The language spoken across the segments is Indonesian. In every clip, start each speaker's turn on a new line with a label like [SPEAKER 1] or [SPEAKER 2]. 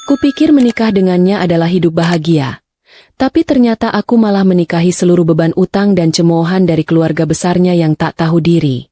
[SPEAKER 1] Kupikir menikah dengannya adalah hidup bahagia. Tapi ternyata aku malah menikahi seluruh beban utang dan cemoohan dari keluarga besarnya yang tak tahu diri.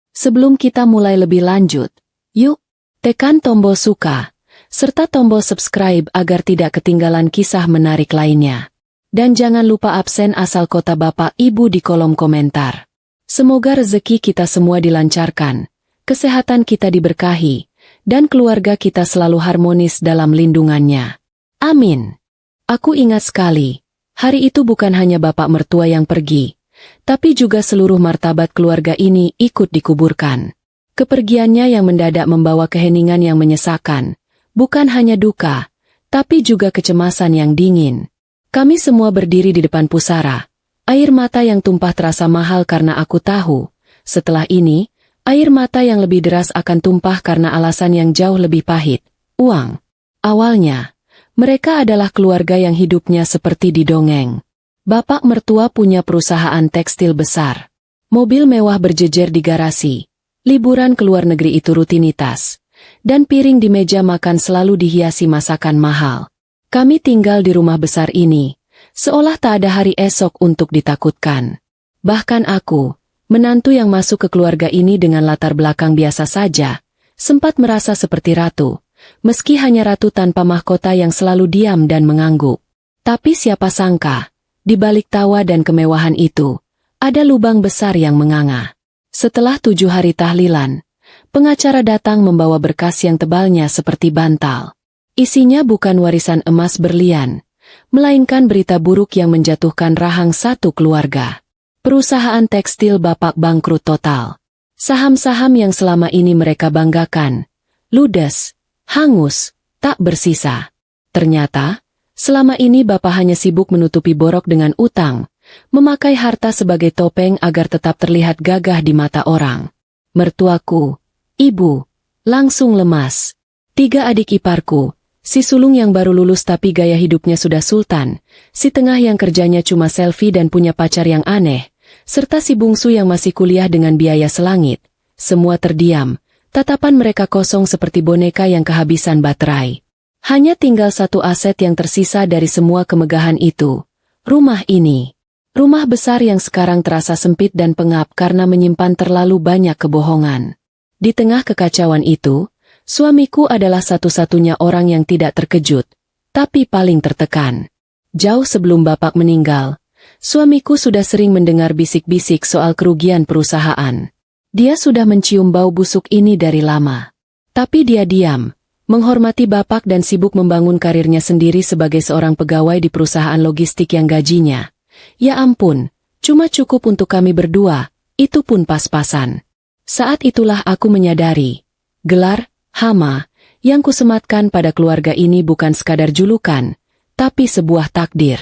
[SPEAKER 1] Sebelum kita mulai lebih lanjut, yuk, tekan tombol suka, serta tombol subscribe agar tidak ketinggalan kisah menarik lainnya. Dan jangan lupa absen asal kota Bapak Ibu di kolom komentar. Semoga rezeki kita semua dilancarkan, kesehatan kita diberkahi, dan keluarga kita selalu harmonis dalam lindungannya. Amin. Aku ingat sekali, hari itu bukan hanya bapak mertua yang pergi, tapi juga seluruh martabat keluarga ini ikut dikuburkan. Kepergiannya yang mendadak membawa keheningan yang menyesakan, bukan hanya duka, tapi juga kecemasan yang dingin. Kami semua berdiri di depan pusara, air mata yang tumpah terasa mahal karena aku tahu, setelah ini, air mata yang lebih deras akan tumpah karena alasan yang jauh lebih pahit, uang. Awalnya, mereka adalah keluarga yang hidupnya seperti di dongeng. Bapak mertua punya perusahaan tekstil besar. Mobil mewah berjejer di garasi. Liburan ke luar negeri itu rutinitas. Dan piring di meja makan selalu dihiasi masakan mahal. Kami tinggal di rumah besar ini, seolah tak ada hari esok untuk ditakutkan. Bahkan aku, menantu yang masuk ke keluarga ini dengan latar belakang biasa saja, sempat merasa seperti ratu. Meski hanya ratu tanpa mahkota yang selalu diam dan mengangguk. Tapi siapa sangka, di balik tawa dan kemewahan itu, ada lubang besar yang menganga. Setelah 7 hari tahlilan, pengacara datang membawa berkas yang tebalnya seperti bantal. Isinya bukan warisan emas berlian, melainkan berita buruk yang menjatuhkan rahang satu keluarga. Perusahaan tekstil bapak bangkrut total. Saham-saham yang selama ini mereka banggakan, ludes, hangus, tak bersisa. Ternyata, selama ini bapak hanya sibuk menutupi borok dengan utang, memakai harta sebagai topeng agar tetap terlihat gagah di mata orang. Mertuaku, ibu, langsung lemas. 3 adik iparku, si sulung yang baru lulus tapi gaya hidupnya sudah sultan, si tengah yang kerjanya cuma selfie dan punya pacar yang aneh, serta si bungsu yang masih kuliah dengan biaya selangit, semua terdiam. Tatapan mereka kosong seperti boneka yang kehabisan baterai. Hanya tinggal satu aset yang tersisa dari semua kemegahan itu. Rumah ini. Rumah besar yang sekarang terasa sempit dan pengap karena menyimpan terlalu banyak kebohongan. Di tengah kekacauan itu, suamiku adalah satu-satunya orang yang tidak terkejut, tapi paling tertekan. Jauh sebelum bapak meninggal, suamiku sudah sering mendengar bisik-bisik soal kerugian perusahaan. Dia sudah mencium bau busuk ini dari lama. Tapi dia diam, menghormati bapak dan sibuk membangun karirnya sendiri sebagai seorang pegawai di perusahaan logistik yang gajinya. Ya ampun, cuma cukup untuk kami berdua, itu pun pas-pasan. Saat itulah aku menyadari, gelar, Hama, yang kusematkan pada keluarga ini bukan sekadar julukan, tapi sebuah takdir.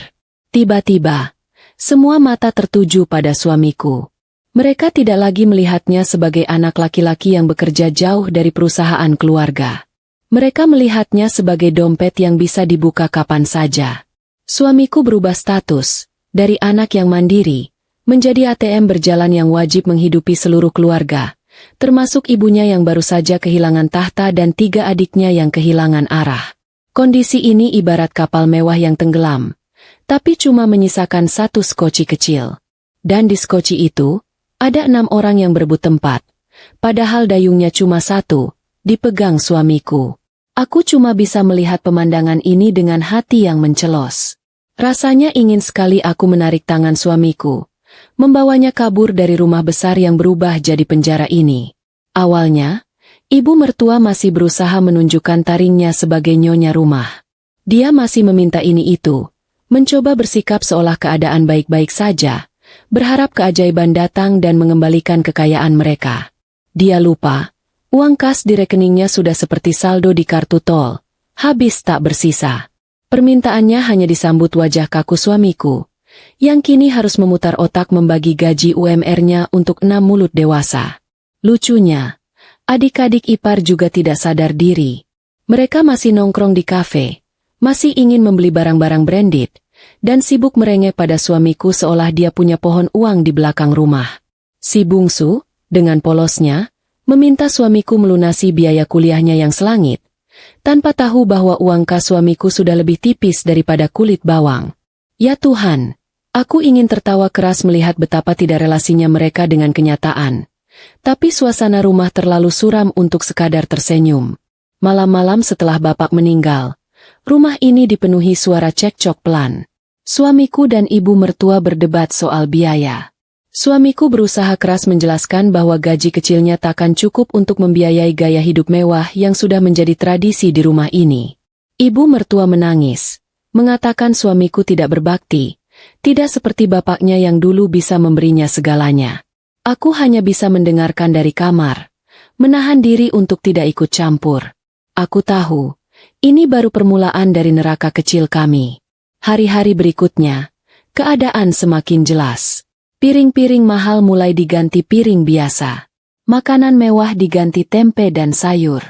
[SPEAKER 1] Tiba-tiba, semua mata tertuju pada suamiku. Mereka tidak lagi melihatnya sebagai anak laki-laki yang bekerja jauh dari perusahaan keluarga. Mereka melihatnya sebagai dompet yang bisa dibuka kapan saja. Suamiku berubah status, dari anak yang mandiri, menjadi ATM berjalan yang wajib menghidupi seluruh keluarga, termasuk ibunya yang baru saja kehilangan tahta dan 3 adiknya yang kehilangan arah. Kondisi ini ibarat kapal mewah yang tenggelam, tapi cuma menyisakan 1 skoci kecil. Dan di skoci itu, ada 6 orang yang berebut tempat, padahal dayungnya cuma 1, dipegang suamiku. Aku cuma bisa melihat pemandangan ini dengan hati yang mencelos. Rasanya ingin sekali aku menarik tangan suamiku, membawanya kabur dari rumah besar yang berubah jadi penjara ini. Awalnya, ibu mertua masih berusaha menunjukkan taringnya sebagai nyonya rumah. Dia masih meminta ini itu, mencoba bersikap seolah keadaan baik-baik saja, berharap keajaiban datang dan mengembalikan kekayaan mereka. Dia lupa, uang kas di rekeningnya sudah seperti saldo di kartu tol, habis tak bersisa. Permintaannya hanya disambut wajah kaku suamiku, yang kini harus memutar otak membagi gaji UMR-nya untuk 6 mulut dewasa. Lucunya, adik-adik ipar juga tidak sadar diri. Mereka masih nongkrong di kafe, masih ingin membeli barang-barang branded, dan sibuk merengek pada suamiku seolah dia punya pohon uang di belakang rumah. Si bungsu, dengan polosnya, meminta suamiku melunasi biaya kuliahnya yang selangit. tanpa tahu bahwa uang kas suamiku sudah lebih tipis daripada kulit bawang. Ya Tuhan, aku ingin tertawa keras melihat betapa tidak relasinya mereka dengan kenyataan. Tapi suasana rumah terlalu suram untuk sekadar tersenyum. Malam-malam setelah bapak meninggal, rumah ini dipenuhi suara cekcok pelan. Suamiku dan ibu mertua berdebat soal biaya. Suamiku berusaha keras menjelaskan bahwa gaji kecilnya takkan cukup untuk membiayai gaya hidup mewah yang sudah menjadi tradisi di rumah ini. Ibu mertua menangis, mengatakan suamiku tidak berbakti, tidak seperti bapaknya yang dulu bisa memberinya segalanya. Aku hanya bisa mendengarkan dari kamar, menahan diri untuk tidak ikut campur. Aku tahu, ini baru permulaan dari neraka kecil kami. Hari-hari berikutnya, keadaan semakin jelas. Piring-piring mahal mulai diganti piring biasa. Makanan mewah diganti tempe dan sayur.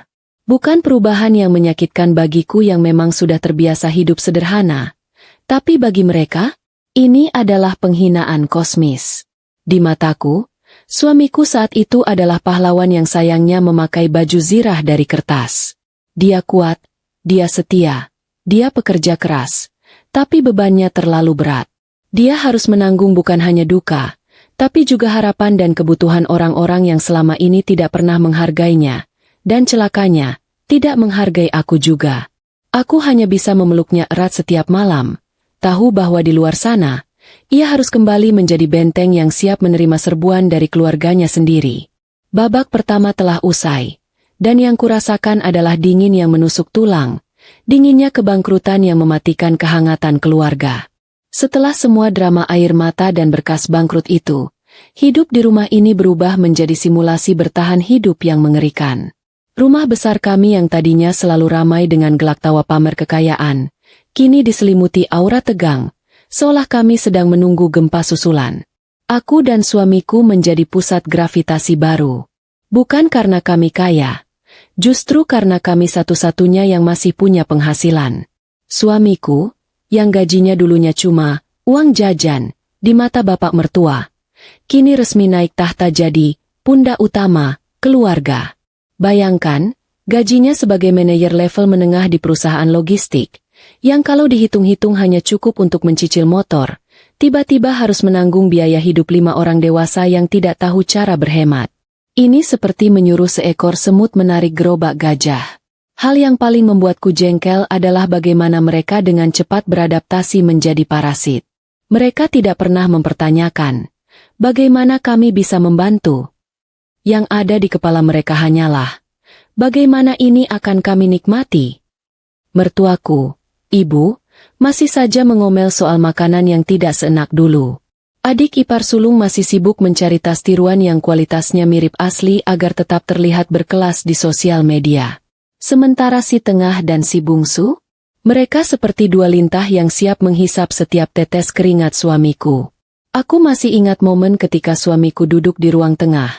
[SPEAKER 1] Bukan perubahan yang menyakitkan bagiku yang memang sudah terbiasa hidup sederhana. Tapi bagi mereka, ini adalah penghinaan kosmis. Di mataku, suamiku saat itu adalah pahlawan yang sayangnya memakai baju zirah dari kertas. Dia kuat, dia setia, dia pekerja keras. Tapi bebannya terlalu berat. Dia harus menanggung bukan hanya duka, tapi juga harapan dan kebutuhan orang-orang yang selama ini tidak pernah menghargainya, dan celakanya, tidak menghargai aku juga. Aku hanya bisa memeluknya erat setiap malam, tahu bahwa di luar sana, ia harus kembali menjadi benteng yang siap menerima serbuan dari keluarganya sendiri. Babak pertama telah usai, dan yang kurasakan adalah dingin yang menusuk tulang, dinginnya kebangkrutan yang mematikan kehangatan keluarga. Setelah semua drama air mata dan berkas bangkrut itu, hidup di rumah ini berubah menjadi simulasi bertahan hidup yang mengerikan. Rumah besar kami yang tadinya selalu ramai dengan gelak tawa pamer kekayaan, kini diselimuti aura tegang, seolah kami sedang menunggu gempa susulan. Aku dan suamiku menjadi pusat gravitasi baru. Bukan karena kami kaya, justru karena kami satu-satunya yang masih punya penghasilan. Suamiku, yang gajinya dulunya cuma uang jajan di mata bapak mertua, kini resmi naik tahta jadi pundak utama keluarga. Bayangkan, gajinya sebagai manajer level menengah di perusahaan logistik, yang kalau dihitung-hitung hanya cukup untuk mencicil motor, tiba-tiba harus menanggung biaya hidup 5 orang dewasa yang tidak tahu cara berhemat. Ini seperti menyuruh seekor semut menarik gerobak gajah. Hal yang paling membuatku jengkel adalah bagaimana mereka dengan cepat beradaptasi menjadi parasit. Mereka tidak pernah mempertanyakan, bagaimana kami bisa membantu. Yang ada di kepala mereka hanyalah, bagaimana ini akan kami nikmati. Mertuaku, ibu, masih saja mengomel soal makanan yang tidak seenak dulu. Adik ipar sulung masih sibuk mencari tas tiruan yang kualitasnya mirip asli agar tetap terlihat berkelas di sosial media. Sementara si tengah dan si bungsu, mereka seperti dua lintah yang siap menghisap setiap tetes keringat suamiku. Aku masih ingat momen ketika suamiku duduk di ruang tengah,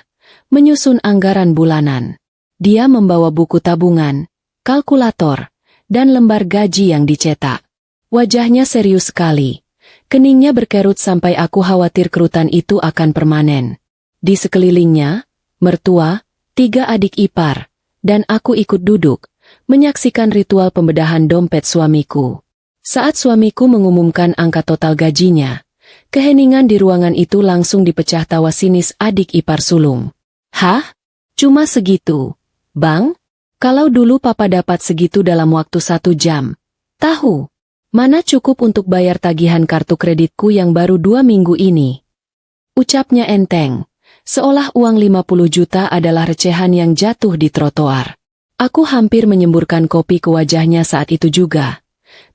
[SPEAKER 1] menyusun anggaran bulanan. Dia membawa buku tabungan, kalkulator, dan lembar gaji yang dicetak. Wajahnya serius sekali. Keningnya berkerut sampai aku khawatir kerutan itu akan permanen. Di sekelilingnya, mertua, 3 adik ipar, dan aku ikut duduk, menyaksikan ritual pembedahan dompet suamiku. Saat suamiku mengumumkan angka total gajinya, keheningan di ruangan itu langsung dipecah tawa sinis adik ipar sulung. Hah? Cuma segitu, Bang? Kalau dulu papa dapat segitu dalam waktu 1 jam. Tahu, mana cukup untuk bayar tagihan kartu kreditku yang baru 2 minggu ini. Ucapnya enteng. Seolah uang 50 juta adalah recehan yang jatuh di trotoar. Aku hampir menyemburkan kopi ke wajahnya saat itu juga.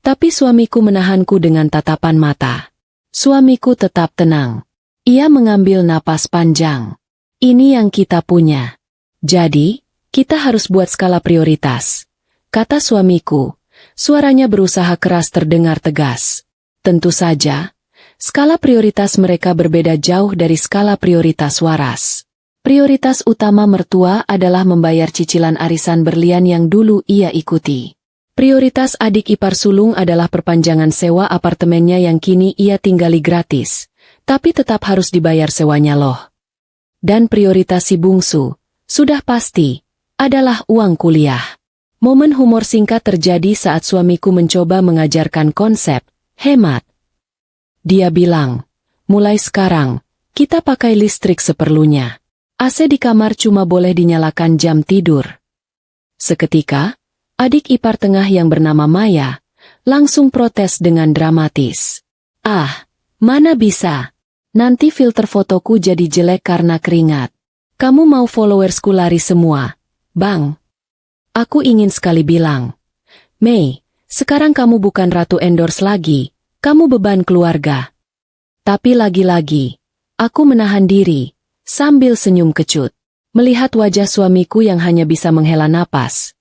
[SPEAKER 1] Tapi suamiku menahanku dengan tatapan mata. Suamiku tetap tenang. Ia mengambil napas panjang. Ini yang kita punya. Jadi, kita harus buat skala prioritas. Kata suamiku. Suaranya berusaha keras terdengar tegas. Tentu saja, skala prioritas mereka berbeda jauh dari skala prioritas waras. Prioritas utama mertua adalah membayar cicilan arisan berlian yang dulu ia ikuti. Prioritas adik ipar sulung adalah perpanjangan sewa apartemennya yang kini ia tinggali gratis, tapi tetap harus dibayar sewanya loh. Dan prioritas si bungsu, sudah pasti, adalah uang kuliah. Momen humor singkat terjadi saat suamiku mencoba mengajarkan konsep hemat. Dia bilang, mulai sekarang, kita pakai listrik seperlunya. AC di kamar cuma boleh dinyalakan jam tidur. Seketika, adik ipar tengah yang bernama Maya langsung protes dengan dramatis. Ah, mana bisa? Nanti filter fotoku jadi jelek karena keringat. Kamu mau followersku lari semua, Bang? Aku ingin sekali bilang, Mei, sekarang kamu bukan ratu endorse lagi, kamu beban keluarga. Tapi lagi-lagi, aku menahan diri, sambil senyum kecut. Melihat wajah suamiku yang hanya bisa menghela napas,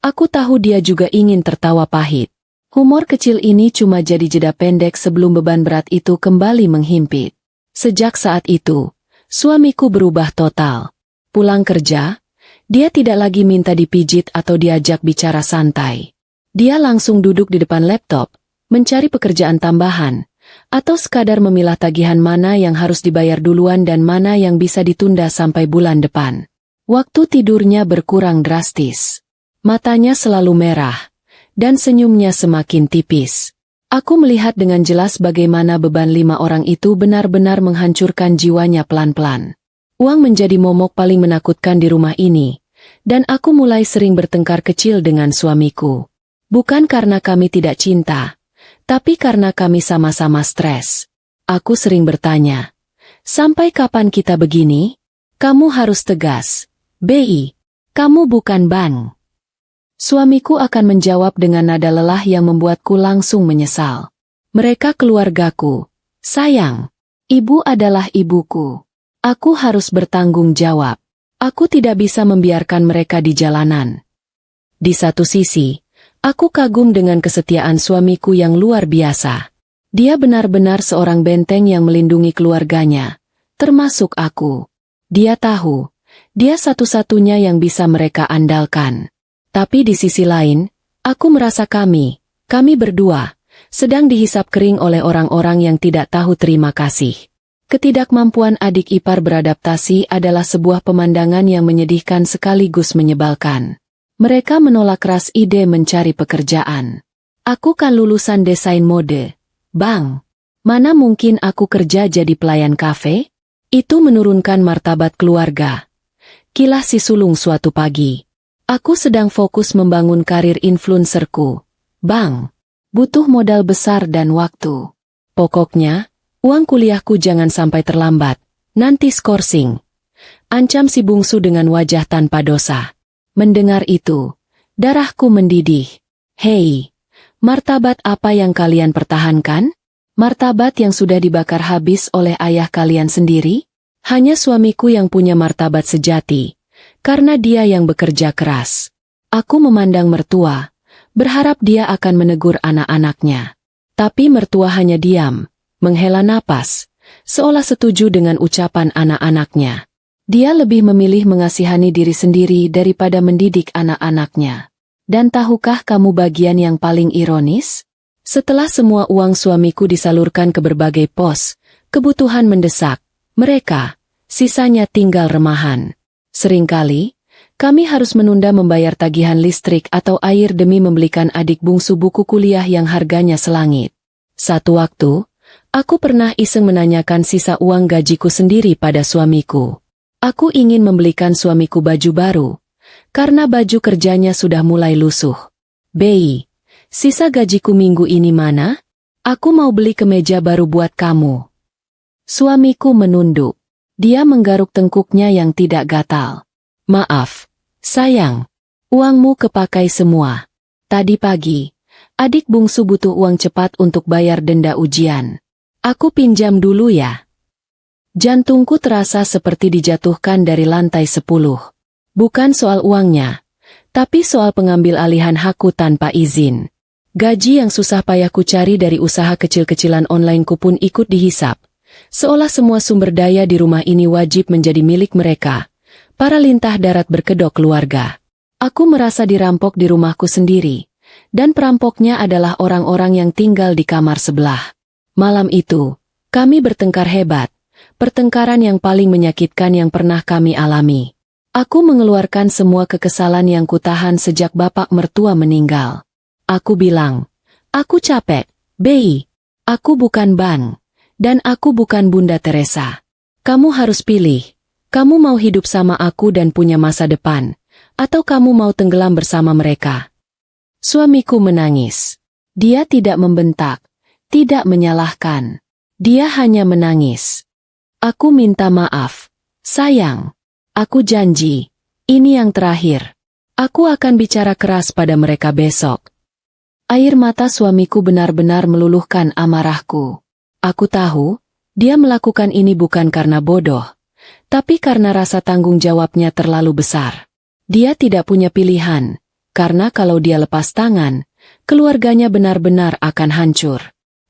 [SPEAKER 1] aku tahu dia juga ingin tertawa pahit. Humor kecil ini cuma jadi jeda pendek sebelum beban berat itu kembali menghimpit. Sejak saat itu, suamiku berubah total. Pulang kerja, dia tidak lagi minta dipijit atau diajak bicara santai. Dia langsung duduk di depan laptop, mencari pekerjaan tambahan, atau sekadar memilah tagihan mana yang harus dibayar duluan dan mana yang bisa ditunda sampai bulan depan. Waktu tidurnya berkurang drastis. Matanya selalu merah, dan senyumnya semakin tipis. Aku melihat dengan jelas bagaimana beban 5 orang itu benar-benar menghancurkan jiwanya pelan-pelan. Uang menjadi momok paling menakutkan di rumah ini, dan aku mulai sering bertengkar kecil dengan suamiku. Bukan karena kami tidak cinta, tapi karena kami sama-sama stres. Aku sering bertanya, sampai kapan kita begini? Kamu harus tegas, Bi. Kamu bukan bank. Suamiku akan menjawab dengan nada lelah yang membuatku langsung menyesal. Mereka keluargaku. Sayang, ibu adalah ibuku. Aku harus bertanggung jawab. Aku tidak bisa membiarkan mereka di jalanan. Di satu sisi, aku kagum dengan kesetiaan suamiku yang luar biasa. Dia benar-benar seorang benteng yang melindungi keluarganya, termasuk aku. Dia tahu, dia satu-satunya yang bisa mereka andalkan. Tapi di sisi lain, aku merasa kami berdua, sedang dihisap kering oleh orang-orang yang tidak tahu terima kasih. Ketidakmampuan adik ipar beradaptasi adalah sebuah pemandangan yang menyedihkan sekaligus menyebalkan. Mereka menolak keras ide mencari pekerjaan. Aku kan lulusan desain mode. Bang, mana mungkin aku kerja jadi pelayan kafe? Itu menurunkan martabat keluarga. Kilah si sulung suatu pagi. Aku sedang fokus membangun karir influencerku. Bang, butuh modal besar dan waktu. Pokoknya, uang kuliahku jangan sampai terlambat, nanti skorsing. Ancam si bungsu dengan wajah tanpa dosa. Mendengar itu, darahku mendidih. Hei, martabat apa yang kalian pertahankan? Martabat yang sudah dibakar habis oleh ayah kalian sendiri? Hanya suamiku yang punya martabat sejati. Karena dia yang bekerja keras. Aku memandang mertua, berharap dia akan menegur anak-anaknya. Tapi mertua hanya diam, menghela napas, seolah setuju dengan ucapan anak-anaknya. Dia lebih memilih mengasihani diri sendiri daripada mendidik anak-anaknya. Dan tahukah kamu bagian yang paling ironis? Setelah semua uang suamiku disalurkan ke berbagai pos, kebutuhan mendesak, mereka, sisanya tinggal remahan. Seringkali, kami harus menunda membayar tagihan listrik atau air demi membelikan adik bungsu buku kuliah yang harganya selangit. Satu waktu, aku pernah iseng menanyakan sisa uang gajiku sendiri pada suamiku. Aku ingin membelikan suamiku baju baru, karena baju kerjanya sudah mulai lusuh. Bei, sisa gajiku minggu ini mana? Aku mau beli kemeja baru buat kamu. Suamiku menunduk. Dia menggaruk tengkuknya yang tidak gatal. Maaf, sayang. Uangmu kepakai semua. Tadi pagi, adik bungsu butuh uang cepat untuk bayar denda ujian. Aku pinjam dulu ya. Jantungku terasa seperti dijatuhkan dari lantai 10. Bukan soal uangnya, tapi soal pengambil alihan hakku tanpa izin. Gaji yang susah payahku cari dari usaha kecil-kecilan onlineku pun ikut dihisap. Seolah semua sumber daya di rumah ini wajib menjadi milik mereka, para lintah darat berkedok keluarga. Aku merasa dirampok di rumahku sendiri, dan perampoknya adalah orang-orang yang tinggal di kamar sebelah. Malam itu, kami bertengkar hebat, pertengkaran yang paling menyakitkan yang pernah kami alami. Aku mengeluarkan semua kekesalan yang kutahan sejak bapak mertua meninggal. Aku bilang, aku capek, Bei. Aku bukan Ban. Dan aku bukan Bunda Teresa. Kamu harus pilih. Kamu mau hidup sama aku dan punya masa depan, atau kamu mau tenggelam bersama mereka? Suamiku menangis. Dia tidak membentak, tidak menyalahkan. Dia hanya menangis. Aku minta maaf. Sayang. Aku janji. Ini yang terakhir. Aku akan bicara keras pada mereka besok. Air mata suamiku benar-benar meluluhkan amarahku. Aku tahu, dia melakukan ini bukan karena bodoh, tapi karena rasa tanggung jawabnya terlalu besar. Dia tidak punya pilihan, karena kalau dia lepas tangan, keluarganya benar-benar akan hancur.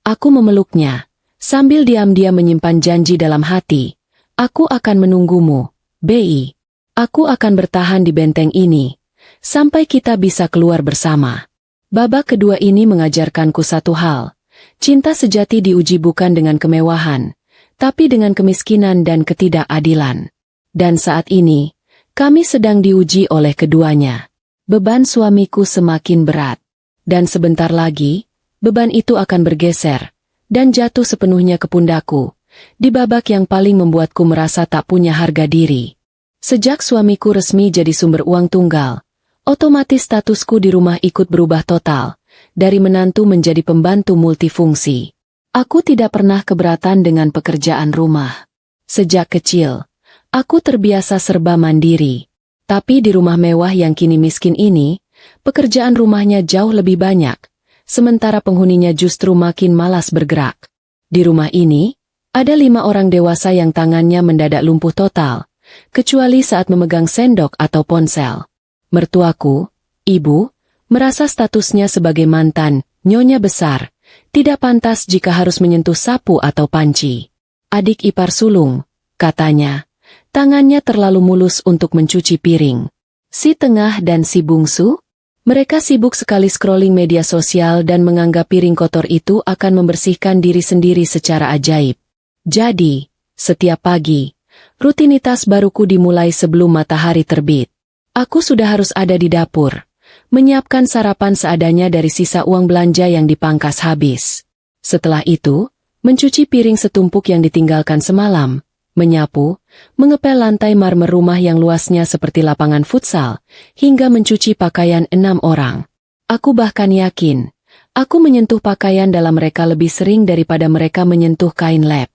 [SPEAKER 1] Aku memeluknya, sambil diam-diam menyimpan janji dalam hati. Aku akan menunggumu, Bei. Aku akan bertahan di benteng ini, sampai kita bisa keluar bersama. Babak kedua ini mengajarkanku satu hal. Cinta sejati diuji bukan dengan kemewahan, tapi dengan kemiskinan dan ketidakadilan. Dan saat ini, kami sedang diuji oleh keduanya. Beban suamiku semakin berat. Dan sebentar lagi, beban itu akan bergeser, dan jatuh sepenuhnya ke pundakku, di babak yang paling membuatku merasa tak punya harga diri. Sejak suamiku resmi jadi sumber uang tunggal, otomatis statusku di rumah ikut berubah total, dari menantu menjadi pembantu multifungsi. Aku tidak pernah keberatan dengan pekerjaan rumah. Sejak kecil, aku terbiasa serba mandiri. Tapi di rumah mewah yang kini miskin ini, pekerjaan rumahnya jauh lebih banyak, sementara penghuninya justru makin malas bergerak. Di rumah ini, ada 5 orang dewasa yang tangannya mendadak lumpuh total, kecuali saat memegang sendok atau ponsel. Mertuaku, ibu, merasa statusnya sebagai mantan, nyonya besar, tidak pantas jika harus menyentuh sapu atau panci. Adik ipar sulung, katanya, tangannya terlalu mulus untuk mencuci piring. Si tengah dan si bungsu, mereka sibuk sekali scrolling media sosial dan menganggap piring kotor itu akan membersihkan diri sendiri secara ajaib. Jadi, setiap pagi, rutinitas baruku dimulai sebelum matahari terbit. Aku sudah harus ada di dapur, menyiapkan sarapan seadanya dari sisa uang belanja yang dipangkas habis. Setelah itu, mencuci piring setumpuk yang ditinggalkan semalam, menyapu, mengepel lantai marmer rumah yang luasnya seperti lapangan futsal, hingga mencuci pakaian 6 orang. Aku bahkan yakin, aku menyentuh pakaian dalam mereka lebih sering daripada mereka menyentuh kain lap.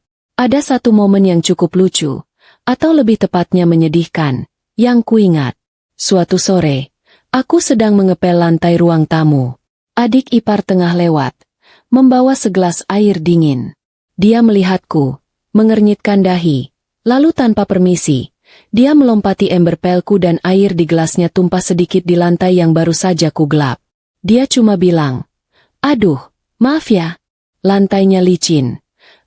[SPEAKER 1] Ada satu momen yang cukup lucu, atau lebih tepatnya menyedihkan, yang kuingat. Suatu sore, aku sedang mengepel lantai ruang tamu. Adik ipar tengah lewat, membawa segelas air dingin. Dia melihatku, mengernyitkan dahi, lalu tanpa permisi, dia melompati ember pelku dan air di gelasnya tumpah sedikit di lantai yang baru saja kugelap. Dia cuma bilang, "Aduh, maaf ya." Lantainya licin.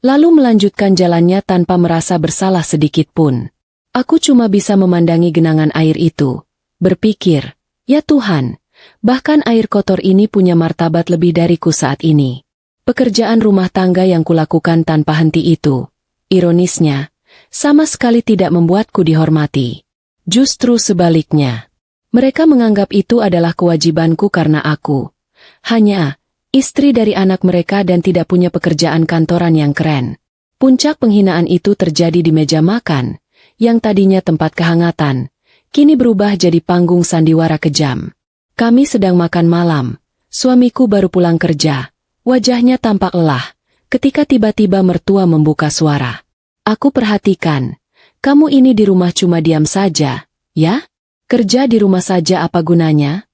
[SPEAKER 1] Lalu melanjutkan jalannya tanpa merasa bersalah sedikit pun. Aku cuma bisa memandangi genangan air itu, berpikir, ya Tuhan, bahkan air kotor ini punya martabat lebih dariku saat ini. Pekerjaan rumah tangga yang kulakukan tanpa henti itu, ironisnya, sama sekali tidak membuatku dihormati. Justru sebaliknya, mereka menganggap itu adalah kewajibanku karena aku hanya istri dari anak mereka dan tidak punya pekerjaan kantoran yang keren. Puncak penghinaan itu terjadi di meja makan, yang tadinya tempat kehangatan, kini berubah jadi panggung sandiwara kejam. Kami sedang makan malam, suamiku baru pulang kerja, wajahnya tampak lelah, ketika tiba-tiba mertua membuka suara. Aku perhatikan, kamu ini di rumah cuma diam saja, ya? Kerja di rumah saja apa gunanya?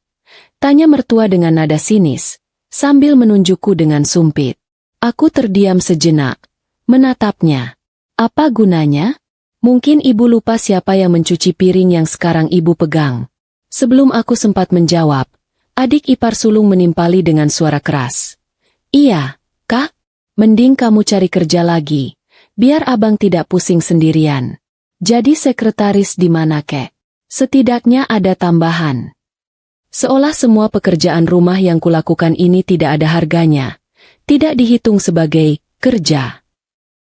[SPEAKER 1] Tanya mertua dengan nada sinis, sambil menunjukku dengan sumpit. Aku terdiam sejenak, menatapnya. Apa gunanya? Mungkin ibu lupa siapa yang mencuci piring yang sekarang ibu pegang. Sebelum aku sempat menjawab, adik ipar sulung menimpali dengan suara keras. Iya, Kak, mending kamu cari kerja lagi, biar abang tidak pusing sendirian. Jadi sekretaris di mana, Kek? Setidaknya ada tambahan. Seolah semua pekerjaan rumah yang kulakukan ini tidak ada harganya, tidak dihitung sebagai kerja.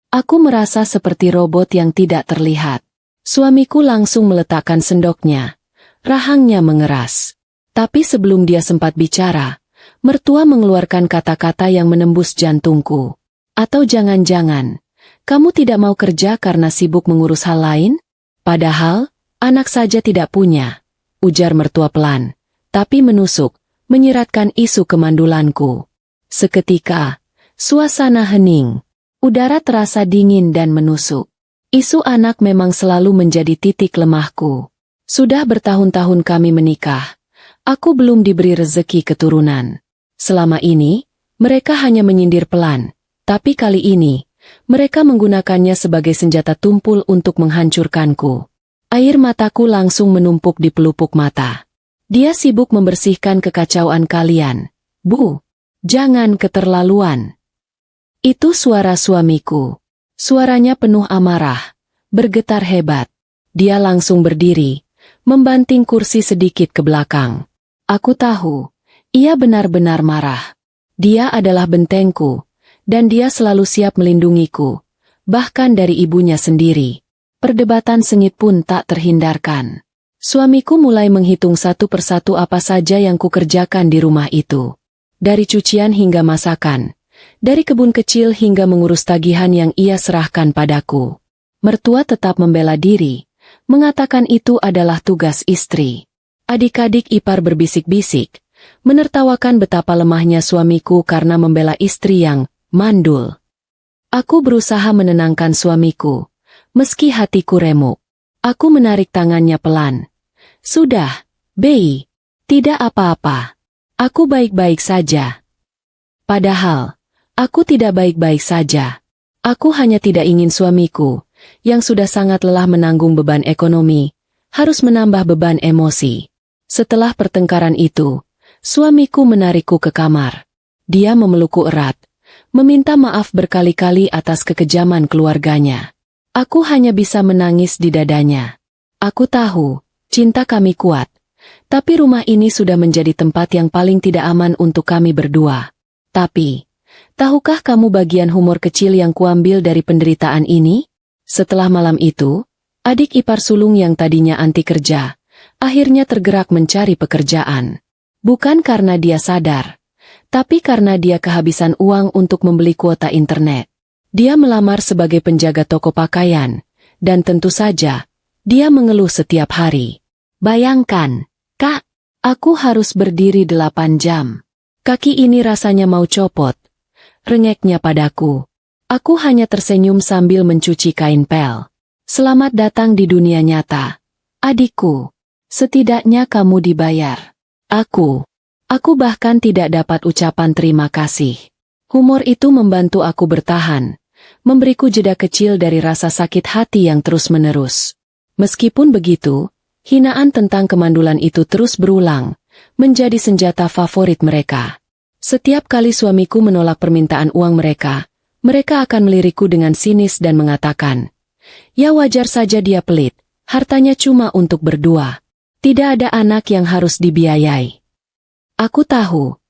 [SPEAKER 1] Aku merasa seperti robot yang tidak terlihat. Suamiku langsung meletakkan sendoknya. Rahangnya mengeras. Tapi sebelum dia sempat bicara, mertua mengeluarkan kata-kata yang menembus jantungku. Atau jangan-jangan, kamu tidak mau kerja karena sibuk mengurus hal lain? Padahal, anak saja tidak punya, ujar mertua pelan, tapi menusuk, menyiratkan isu kemandulanku. Seketika, suasana hening. Udara terasa dingin dan menusuk. Isu anak memang selalu menjadi titik lemahku. Sudah bertahun-tahun kami menikah. Aku belum diberi rezeki keturunan. Selama ini, mereka hanya menyindir pelan. Tapi kali ini, mereka menggunakannya sebagai senjata tumpul untuk menghancurkanku. Air mataku langsung menumpuk di pelupuk mata. Dia sibuk membersihkan kekacauan kalian. Bu, jangan keterlaluan. Itu suara suamiku. Suaranya penuh amarah, bergetar hebat. Dia langsung berdiri, membanting kursi sedikit ke belakang. Aku tahu, ia benar-benar marah. Dia adalah bentengku, dan dia selalu siap melindungiku, bahkan dari ibunya sendiri. Perdebatan sengit pun tak terhindarkan. Suamiku mulai menghitung satu persatu apa saja yang kukerjakan di rumah itu. Dari cucian hingga masakan. Dari kebun kecil hingga mengurus tagihan yang ia serahkan padaku. Mertua tetap membela diri, mengatakan itu adalah tugas istri. Adik-adik ipar berbisik-bisik, menertawakan betapa lemahnya suamiku karena membela istri yang mandul. Aku berusaha menenangkan suamiku, meski hatiku remuk. Aku menarik tangannya pelan. Sudah, Bei, tidak apa-apa. Aku baik-baik saja. Padahal, aku tidak baik-baik saja. Aku hanya tidak ingin suamiku, yang sudah sangat lelah menanggung beban ekonomi, harus menambah beban emosi. Setelah pertengkaran itu, suamiku menarikku ke kamar. Dia memelukku erat, meminta maaf berkali-kali atas kekejaman keluarganya. Aku hanya bisa menangis di dadanya. Aku tahu, cinta kami kuat, tapi rumah ini sudah menjadi tempat yang paling tidak aman untuk kami berdua. Tapi, tahukah kamu bagian humor kecil yang kuambil dari penderitaan ini? Setelah malam itu, adik ipar sulung yang tadinya anti kerja, akhirnya tergerak mencari pekerjaan. Bukan karena dia sadar, tapi karena dia kehabisan uang untuk membeli kuota internet. Dia melamar sebagai penjaga toko pakaian, dan tentu saja, dia mengeluh setiap hari. Bayangkan, Kak, aku harus berdiri 8 jam. Kaki ini rasanya mau copot. Rengeknya padaku. Aku hanya tersenyum sambil mencuci kain pel. Selamat datang di dunia nyata. Adikku, setidaknya kamu dibayar. Aku bahkan tidak dapat ucapan terima kasih. Humor itu membantu aku bertahan, memberiku jeda kecil dari rasa sakit hati yang terus-menerus. Meskipun begitu, hinaan tentang kemandulan itu terus berulang, menjadi senjata favorit mereka. Setiap kali suamiku menolak permintaan uang mereka akan melirikku dengan sinis dan mengatakan, ya wajar saja dia pelit, hartanya cuma untuk berdua. Tidak ada anak yang harus dibiayai. Aku tahu,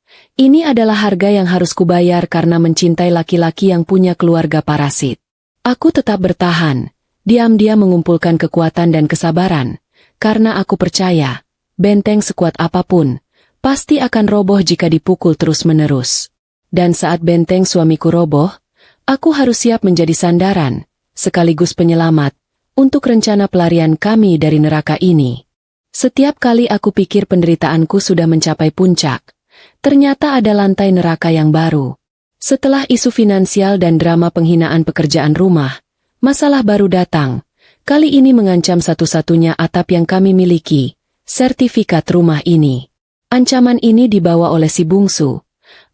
[SPEAKER 1] ini adalah harga yang harus kubayar karena mencintai laki-laki yang punya keluarga parasit. Aku tetap bertahan, diam-diam mengumpulkan kekuatan dan kesabaran, karena aku percaya, benteng sekuat apapun, pasti akan roboh jika dipukul terus-menerus. Dan saat benteng suamiku roboh, aku harus siap menjadi sandaran, sekaligus penyelamat, untuk rencana pelarian kami dari neraka ini. Setiap kali aku pikir penderitaanku sudah mencapai puncak, ternyata ada lantai neraka yang baru. Setelah isu finansial dan drama penghinaan pekerjaan rumah, masalah baru datang, kali ini mengancam satu-satunya atap yang kami miliki, sertifikat rumah ini. Ancaman ini dibawa oleh si bungsu,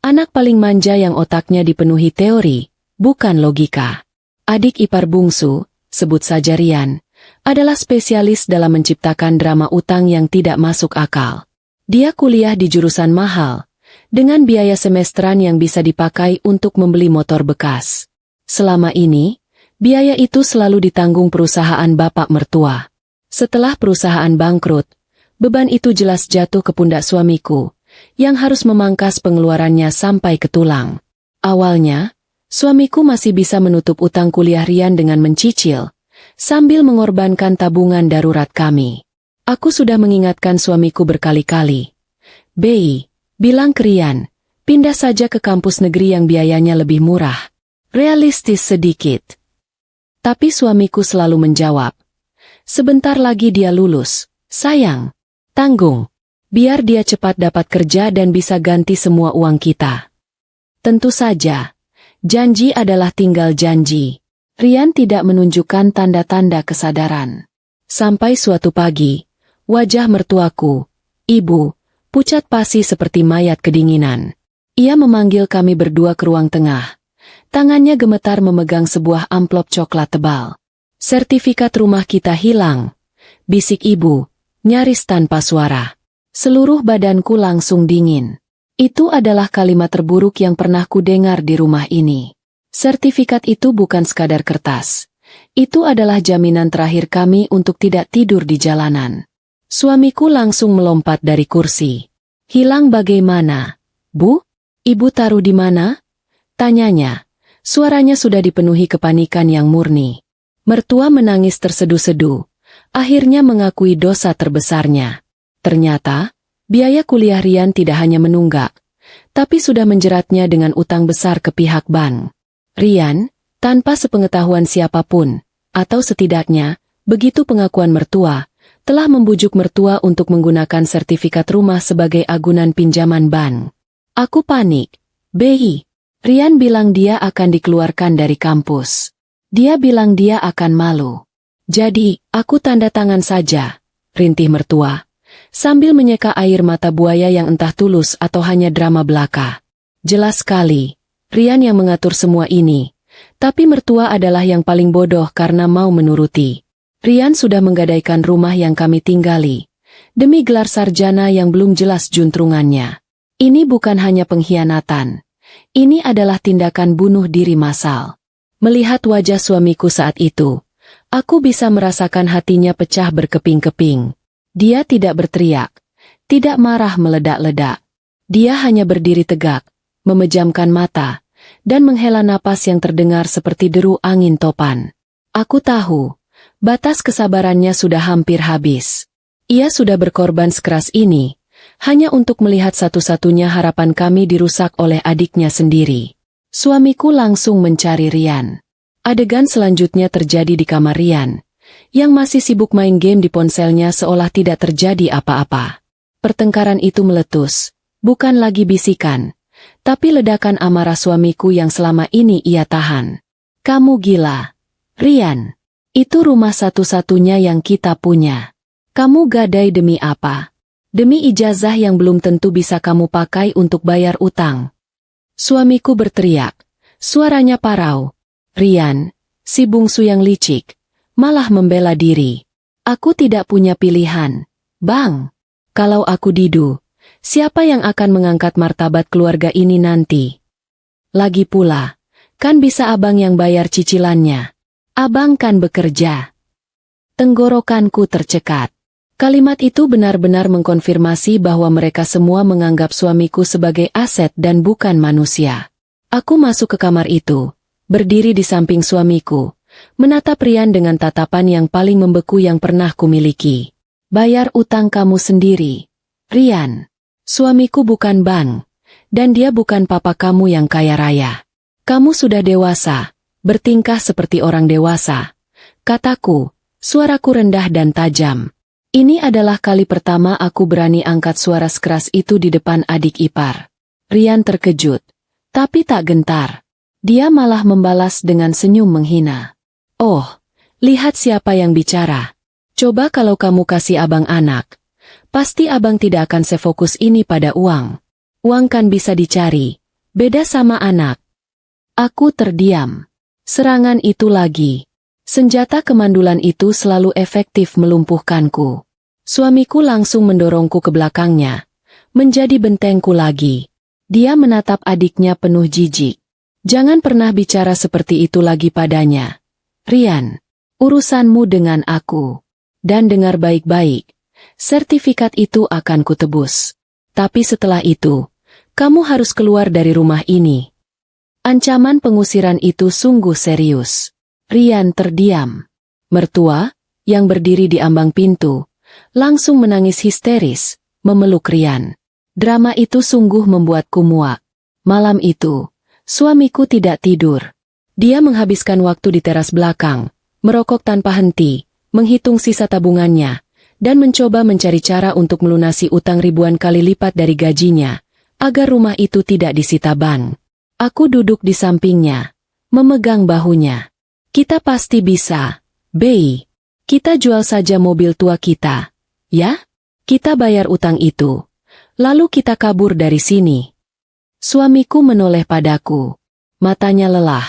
[SPEAKER 1] anak paling manja yang otaknya dipenuhi teori, bukan logika. Adik ipar bungsu, sebut saja Rian, adalah spesialis dalam menciptakan drama utang yang tidak masuk akal. Dia kuliah di jurusan mahal, dengan biaya semesteran yang bisa dipakai untuk membeli motor bekas. Selama ini, biaya itu selalu ditanggung perusahaan bapak mertua. Setelah perusahaan bangkrut, beban itu jelas jatuh ke pundak suamiku, yang harus memangkas pengeluarannya sampai ke tulang. Awalnya, suamiku masih bisa menutup utang kuliah Rian dengan mencicil, sambil mengorbankan tabungan darurat kami. Aku sudah mengingatkan suamiku berkali-kali. Bei, bilang ke Rian, pindah saja ke kampus negeri yang biayanya lebih murah. Realistis sedikit. Tapi suamiku selalu menjawab, sebentar lagi dia lulus, sayang. Tanggung. Biar dia cepat dapat kerja dan bisa ganti semua uang kita. Tentu saja. Janji adalah tinggal janji. Rian tidak menunjukkan tanda-tanda kesadaran. Sampai suatu pagi, wajah mertuaku, ibu, pucat pasi seperti mayat kedinginan. Ia memanggil kami berdua ke ruang tengah. Tangannya gemetar memegang sebuah amplop coklat tebal. Sertifikat rumah kita hilang. Bisik ibu, nyaris tanpa suara. Seluruh badanku langsung dingin. Itu adalah kalimat terburuk yang pernah kudengar di rumah ini. Sertifikat itu bukan sekadar kertas. Itu adalah jaminan terakhir kami untuk tidak tidur di jalanan. Suamiku langsung melompat dari kursi. Hilang bagaimana? Bu? Ibu taruh di mana? Tanyanya. Suaranya sudah dipenuhi kepanikan yang murni. Mertua menangis terseduh-seduh. Akhirnya mengakui dosa terbesarnya. Ternyata, biaya kuliah Rian tidak hanya menunggak, tapi sudah menjeratnya dengan utang besar ke pihak bank. Rian, tanpa sepengetahuan siapapun, atau setidaknya, begitu pengakuan mertua, telah membujuk mertua untuk menggunakan sertifikat rumah sebagai agunan pinjaman bank. Aku panik. Bei, Rian bilang dia akan dikeluarkan dari kampus. Dia bilang dia akan malu. Jadi, aku tanda tangan saja, rintih mertua, sambil menyeka air mata buaya yang entah tulus atau hanya drama belaka. Jelas sekali, Rian yang mengatur semua ini, tapi mertua adalah yang paling bodoh karena mau menuruti. Rian sudah menggadaikan rumah yang kami tinggali, demi gelar sarjana yang belum jelas juntrungannya. Ini bukan hanya pengkhianatan, ini adalah tindakan bunuh diri massal. Melihat wajah suamiku saat itu, aku bisa merasakan hatinya pecah berkeping-keping. Dia tidak berteriak, tidak marah meledak-ledak. Dia hanya berdiri tegak, memejamkan mata, dan menghela napas yang terdengar seperti deru angin topan. Aku tahu, batas kesabarannya sudah hampir habis. Ia sudah berkorban sekeras ini, hanya untuk melihat satu-satunya harapan kami dirusak oleh adiknya sendiri. Suamiku langsung mencari Rian. Adegan selanjutnya terjadi di kamar Rian, yang masih sibuk main game di ponselnya seolah tidak terjadi apa-apa. Pertengkaran itu meletus, bukan lagi bisikan, tapi ledakan amarah suamiku yang selama ini ia tahan. Kamu gila, Rian. Itu rumah satu-satunya yang kita punya. Kamu gadai demi apa? Demi ijazah yang belum tentu bisa kamu pakai untuk bayar utang. Suamiku berteriak, suaranya parau. Rian, si bungsu yang licik, malah membela diri. Aku tidak punya pilihan, Bang. Kalau aku didu, siapa yang akan mengangkat martabat keluarga ini nanti? Lagi pula, kan bisa abang yang bayar cicilannya. Abang kan bekerja. Tenggorokanku tercekat. Kalimat itu benar-benar mengkonfirmasi bahwa mereka semua menganggap suamiku sebagai aset dan bukan manusia. Aku masuk ke kamar itu, berdiri di samping suamiku, menatap Rian dengan tatapan yang paling membeku yang pernah kumiliki. Bayar utang kamu sendiri, Rian. Suamiku bukan bank, dan dia bukan papa kamu yang kaya raya. Kamu sudah dewasa, bertingkah seperti orang dewasa. Kataku, suaraku rendah dan tajam. Ini adalah kali pertama aku berani angkat suara sekeras itu di depan adik ipar. Rian terkejut, tapi tak gentar. Dia malah membalas dengan senyum menghina. Oh, lihat siapa yang bicara. Coba kalau kamu kasih abang anak, pasti abang tidak akan sefokus ini pada uang. Uang kan bisa dicari, beda sama anak. Aku terdiam. Serangan itu lagi. Senjata kemandulan itu selalu efektif melumpuhkanku. Suamiku langsung mendorongku ke belakangnya, menjadi bentengku lagi. Dia menatap adiknya penuh jijik. Jangan pernah bicara seperti itu lagi padanya. Rian, urusanmu dengan aku. Dan dengar baik-baik, sertifikat itu akan kutebus. Tapi setelah itu, kamu harus keluar dari rumah ini. Ancaman pengusiran itu sungguh serius. Rian terdiam. Mertua, yang berdiri di ambang pintu, langsung menangis histeris, memeluk Rian. Drama itu sungguh membuatku muak. Malam itu, suamiku tidak tidur. Dia menghabiskan waktu di teras belakang, merokok tanpa henti, menghitung sisa tabungannya, dan mencoba mencari cara untuk melunasi utang ribuan kali lipat dari gajinya, agar rumah itu tidak disita bank. Aku duduk di sampingnya, memegang bahunya. Kita pasti bisa, Bei. Kita jual saja mobil tua kita. Ya? Kita bayar utang itu. Lalu kita kabur dari sini. Suamiku menoleh padaku. Matanya lelah,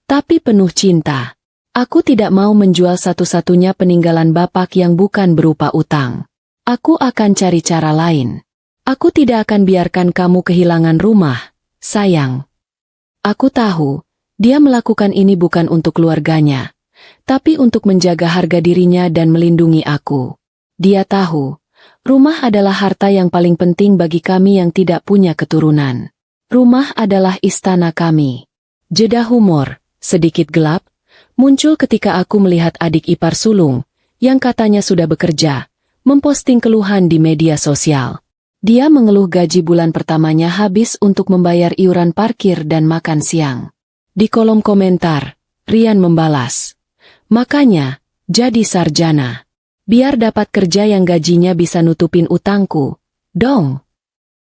[SPEAKER 1] tapi penuh cinta. Aku tidak mau menjual satu-satunya peninggalan bapak yang bukan berupa utang. Aku akan cari cara lain. Aku tidak akan biarkan kamu kehilangan rumah, sayang. Aku tahu, dia melakukan ini bukan untuk keluarganya, tapi untuk menjaga harga dirinya dan melindungi aku. Dia tahu, rumah adalah harta yang paling penting bagi kami yang tidak punya keturunan. Rumah adalah istana kami. Jeda humor, sedikit gelap, muncul ketika aku melihat adik ipar sulung, yang katanya sudah bekerja, memposting keluhan di media sosial. Dia mengeluh gaji bulan pertamanya habis untuk membayar iuran parkir dan makan siang. Di kolom komentar, Rian membalas, "Makanya, jadi sarjana. Biar dapat kerja yang gajinya bisa nutupin utangku, dong."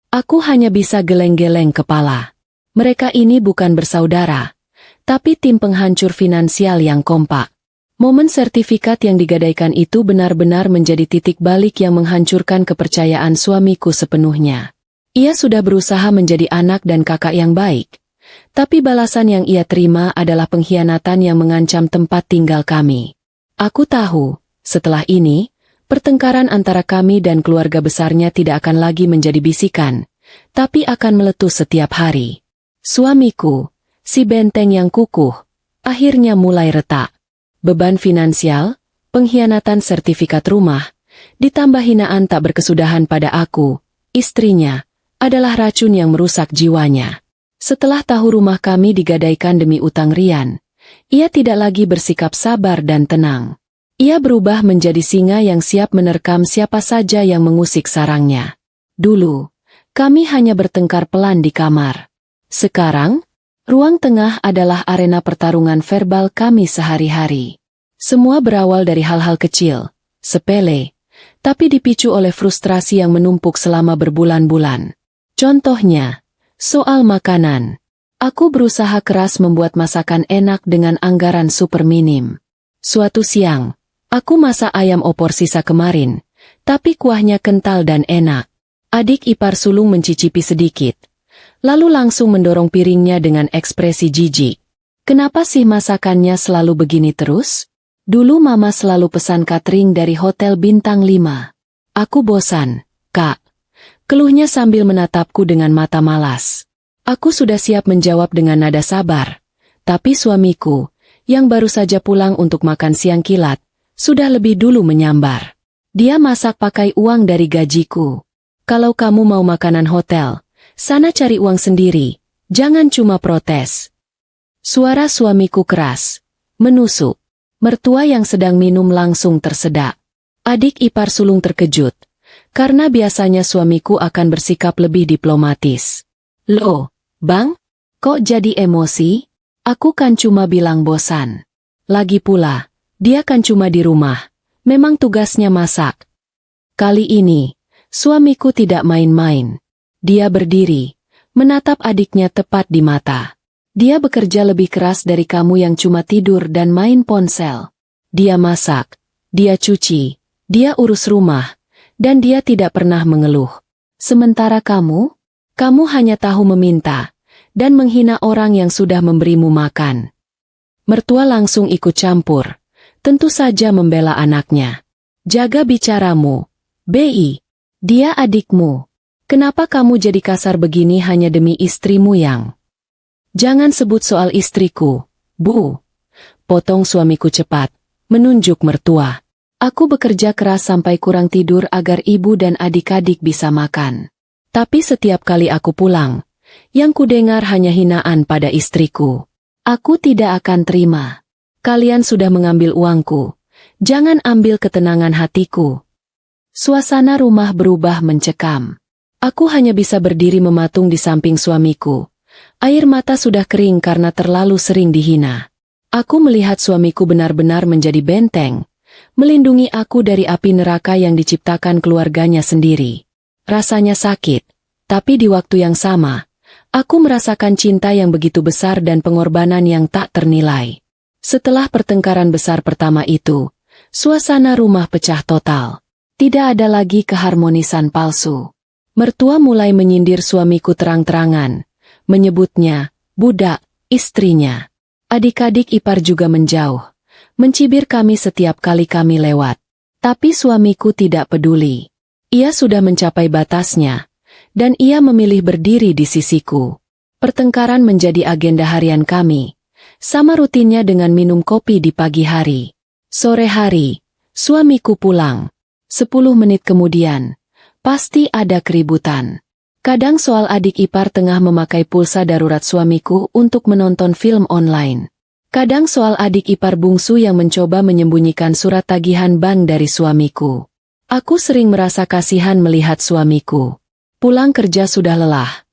[SPEAKER 1] Aku hanya bisa geleng-geleng kepala. Mereka ini bukan bersaudara, tapi tim penghancur finansial yang kompak. Momen sertifikat yang digadaikan itu benar-benar menjadi titik balik yang menghancurkan kepercayaan suamiku sepenuhnya. Ia sudah berusaha menjadi anak dan kakak yang baik, tapi balasan yang ia terima adalah pengkhianatan yang mengancam tempat tinggal kami. Aku tahu, setelah ini, pertengkaran antara kami dan keluarga besarnya tidak akan lagi menjadi bisikan, tapi akan meletus setiap hari. Suamiku, si benteng yang kukuh, akhirnya mulai retak. Beban finansial, pengkhianatan sertifikat rumah, ditambah hinaan tak berkesudahan pada aku, istrinya, adalah racun yang merusak jiwanya. Setelah tahu rumah kami digadaikan demi utang Rian, ia tidak lagi bersikap sabar dan tenang. Ia berubah menjadi singa yang siap menerkam siapa saja yang mengusik sarangnya. Dulu, kami hanya bertengkar pelan di kamar. Sekarang, ruang tengah adalah arena pertarungan verbal kami sehari-hari. Semua berawal dari hal-hal kecil, sepele, tapi dipicu oleh frustrasi yang menumpuk selama berbulan-bulan. Contohnya, soal makanan. Aku berusaha keras membuat masakan enak dengan anggaran super minim. Suatu siang, aku masak ayam opor sisa kemarin, tapi kuahnya kental dan enak. Adik ipar sulung mencicipi sedikit, lalu langsung mendorong piringnya dengan ekspresi jijik. "Kenapa sih masakannya selalu begini terus? Dulu mama selalu pesan catering dari hotel bintang 5. Aku bosan, Kak." Keluhnya sambil menatapku dengan mata malas. Aku sudah siap menjawab dengan nada sabar, tapi suamiku, yang baru saja pulang untuk makan siang kilat, sudah lebih dulu menyambar. Dia masak pakai uang dari gajiku. "Kalau kamu mau makanan hotel, sana cari uang sendiri, jangan cuma protes." Suara suamiku keras, menusuk. Mertua yang sedang minum langsung tersedak. Adik ipar sulung terkejut, karena biasanya suamiku akan bersikap lebih diplomatis. "Loh, Bang, kok jadi emosi? Aku kan cuma bilang bosan. Lagi pula, dia kan cuma di rumah, memang tugasnya masak." Kali ini, suamiku tidak main-main. Dia berdiri, menatap adiknya tepat di mata. "Dia bekerja lebih keras dari kamu yang cuma tidur dan main ponsel. Dia masak, dia cuci, dia urus rumah, dan dia tidak pernah mengeluh. Sementara kamu hanya tahu meminta, dan menghina orang yang sudah memberimu makan." Mertua langsung ikut campur, tentu saja membela anaknya. "Jaga bicaramu, Bi. Dia adikmu. Kenapa kamu jadi kasar begini hanya demi istrimu yang..." "Jangan sebut soal istriku, Bu," potong suamiku cepat, menunjuk mertua. "Aku bekerja keras sampai kurang tidur agar ibu dan adik-adik bisa makan. Tapi setiap kali aku pulang, yang kudengar hanya hinaan pada istriku. Aku tidak akan terima. Kalian sudah mengambil uangku, Jangan ambil ketenangan hatiku. Suasana rumah berubah mencekam. Aku hanya bisa berdiri mematung di samping suamiku. Air mata sudah kering karena terlalu sering dihina. Aku melihat suamiku benar-benar menjadi benteng, melindungi aku dari api neraka yang diciptakan keluarganya sendiri. Rasanya sakit, tapi di waktu yang sama, aku merasakan cinta yang begitu besar dan pengorbanan yang tak ternilai. Setelah pertengkaran besar pertama itu, suasana rumah pecah total. Tidak ada lagi keharmonisan palsu. Mertua mulai menyindir suamiku terang-terangan, menyebutnya budak, istrinya. Adik-adik ipar juga menjauh, mencibir kami setiap kali kami lewat. Tapi suamiku tidak peduli. Ia sudah mencapai batasnya, dan ia memilih berdiri di sisiku. Pertengkaran menjadi agenda harian kami, sama rutinnya dengan minum kopi di pagi hari. Sore hari, suamiku pulang. 10 menit kemudian, pasti ada keributan. Kadang soal adik ipar tengah memakai pulsa darurat suamiku untuk menonton film online. Kadang soal adik ipar bungsu yang mencoba menyembunyikan surat tagihan bank dari suamiku. Aku sering merasa kasihan melihat suamiku. Pulang kerja sudah lelah.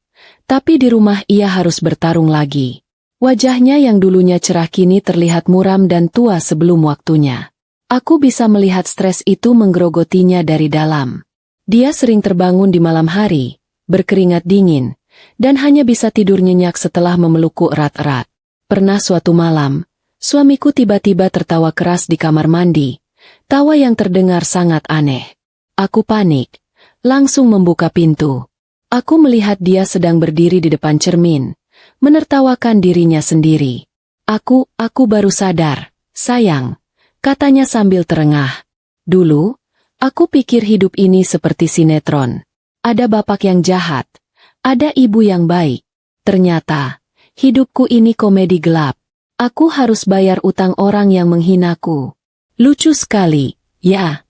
[SPEAKER 1] Tapi di rumah ia harus bertarung lagi. Wajahnya yang dulunya cerah kini terlihat muram dan tua sebelum waktunya. Aku bisa melihat stres itu menggerogotinya dari dalam. Dia sering terbangun di malam hari, berkeringat dingin, dan hanya bisa tidur nyenyak setelah memelukku erat-erat. Pernah suatu malam, suamiku tiba-tiba tertawa keras di kamar mandi, tawa yang terdengar sangat aneh. Aku panik, langsung membuka pintu. Aku melihat dia sedang berdiri di depan cermin, menertawakan dirinya sendiri. Aku baru sadar, sayang, katanya sambil terengah. Dulu, aku pikir hidup ini seperti sinetron. Ada bapak yang jahat, ada ibu yang baik. Ternyata, hidupku ini komedi gelap. Aku harus bayar utang orang yang menghinaku. Lucu sekali, ya.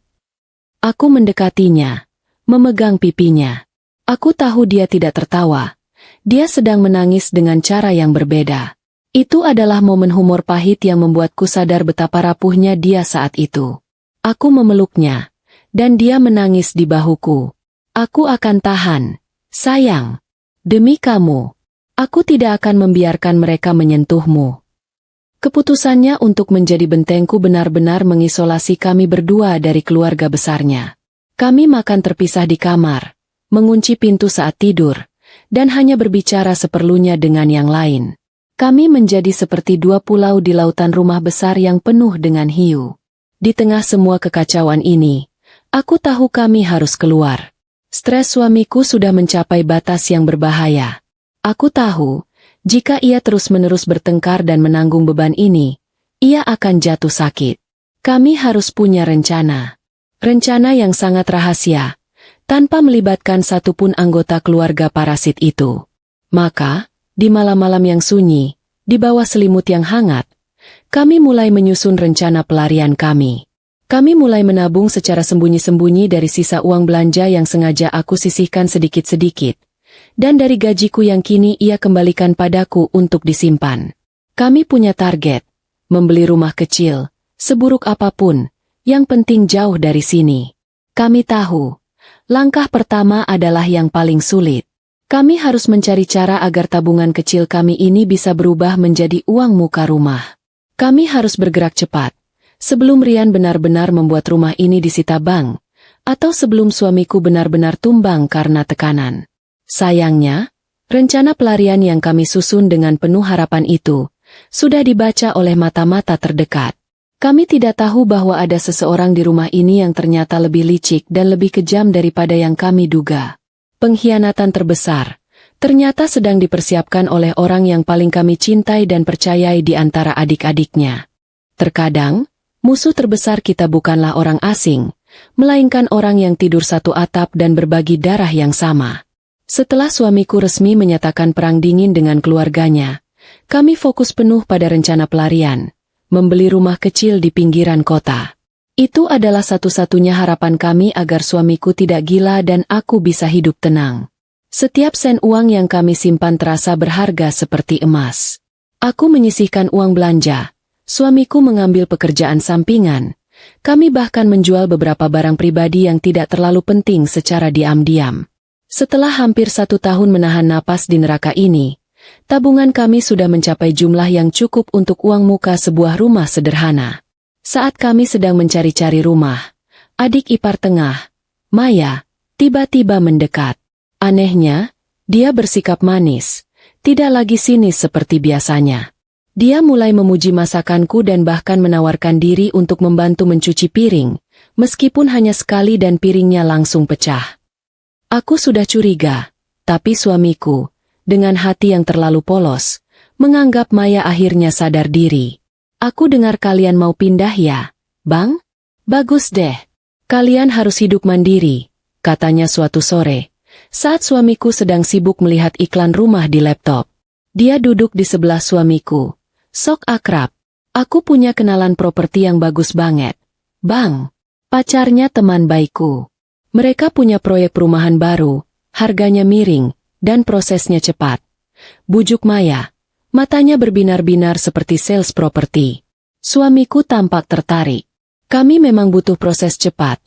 [SPEAKER 1] Aku mendekatinya, memegang pipinya. Aku tahu dia tidak tertawa. Dia sedang menangis dengan cara yang berbeda. Itu adalah momen humor pahit yang membuatku sadar betapa rapuhnya dia saat itu. Aku memeluknya, dan dia menangis di bahuku. Aku akan tahan, sayang. Demi kamu, aku tidak akan membiarkan mereka menyentuhmu. Keputusannya untuk menjadi bentengku benar-benar mengisolasi kami berdua dari keluarga besarnya. Kami makan terpisah di kamar, mengunci pintu saat tidur, dan hanya berbicara seperlunya dengan yang lain. Kami menjadi seperti dua pulau di lautan rumah besar yang penuh dengan hiu. Di tengah semua kekacauan ini, aku tahu kami harus keluar. Stres suamiku sudah mencapai batas yang berbahaya. Aku tahu, jika ia terus-menerus bertengkar dan menanggung beban ini, ia akan jatuh sakit. Kami harus punya rencana. Rencana yang sangat rahasia, tanpa melibatkan satupun anggota keluarga parasit itu. Maka, di malam-malam yang sunyi, di bawah selimut yang hangat, kami mulai menyusun rencana pelarian kami. Kami mulai menabung secara sembunyi-sembunyi dari sisa uang belanja yang sengaja aku sisihkan sedikit-sedikit, dan dari gajiku yang kini ia kembalikan padaku untuk disimpan. Kami punya target, membeli rumah kecil, seburuk apapun, yang penting jauh dari sini. Kami tahu, langkah pertama adalah yang paling sulit. Kami harus mencari cara agar tabungan kecil kami ini bisa berubah menjadi uang muka rumah. Kami harus bergerak cepat, sebelum Rian benar-benar membuat rumah ini disita bank, atau sebelum suamiku benar-benar tumbang karena tekanan. Sayangnya, rencana pelarian yang kami susun dengan penuh harapan itu, sudah dibaca oleh mata-mata terdekat. Kami tidak tahu bahwa ada seseorang di rumah ini yang ternyata lebih licik dan lebih kejam daripada yang kami duga. Pengkhianatan terbesar, ternyata sedang dipersiapkan oleh orang yang paling kami cintai dan percayai di antara adik-adiknya. Terkadang, musuh terbesar kita bukanlah orang asing, melainkan orang yang tidur satu atap dan berbagi darah yang sama. Setelah suamiku resmi menyatakan perang dingin dengan keluarganya, kami fokus penuh pada rencana pelarian, membeli rumah kecil di pinggiran kota. Itu adalah satu-satunya harapan kami agar suamiku tidak gila dan aku bisa hidup tenang. Setiap sen uang yang kami simpan terasa berharga seperti emas. Aku menyisihkan uang belanja, suamiku mengambil pekerjaan sampingan, Kami bahkan menjual beberapa barang pribadi yang tidak terlalu penting secara diam-diam. Setelah hampir 1 tahun menahan napas di neraka ini, tabungan kami sudah mencapai jumlah yang cukup untuk uang muka sebuah rumah sederhana. Saat kami sedang mencari-cari rumah, adik ipar tengah, Maya, tiba-tiba mendekat. Anehnya, dia bersikap manis, tidak lagi sinis seperti biasanya. Dia mulai memuji masakanku dan bahkan menawarkan diri untuk membantu mencuci piring, meskipun hanya sekali dan piringnya langsung pecah. Aku sudah curiga, tapi suamiku, dengan hati yang terlalu polos, menganggap Maya akhirnya sadar diri. Aku dengar kalian mau pindah ya, Bang? Bagus deh. Kalian harus hidup mandiri, katanya suatu sore, saat suamiku sedang sibuk melihat iklan rumah di laptop. Dia duduk di sebelah suamiku. Sok akrab. Aku punya kenalan properti yang bagus banget. Bang, pacarnya teman baikku. Mereka punya proyek perumahan baru, harganya miring, dan prosesnya cepat. Bujuk Maya. Matanya berbinar-binar seperti sales properti. Suamiku tampak tertarik. Kami memang butuh proses cepat.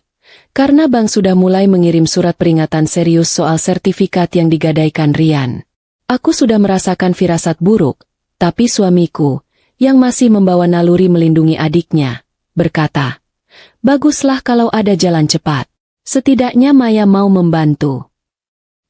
[SPEAKER 1] Karena bank sudah mulai mengirim surat peringatan serius soal sertifikat yang digadaikan Rian. Aku sudah merasakan firasat buruk. Tapi suamiku, yang masih membawa naluri melindungi adiknya, berkata, baguslah kalau ada jalan cepat. Setidaknya Maya mau membantu.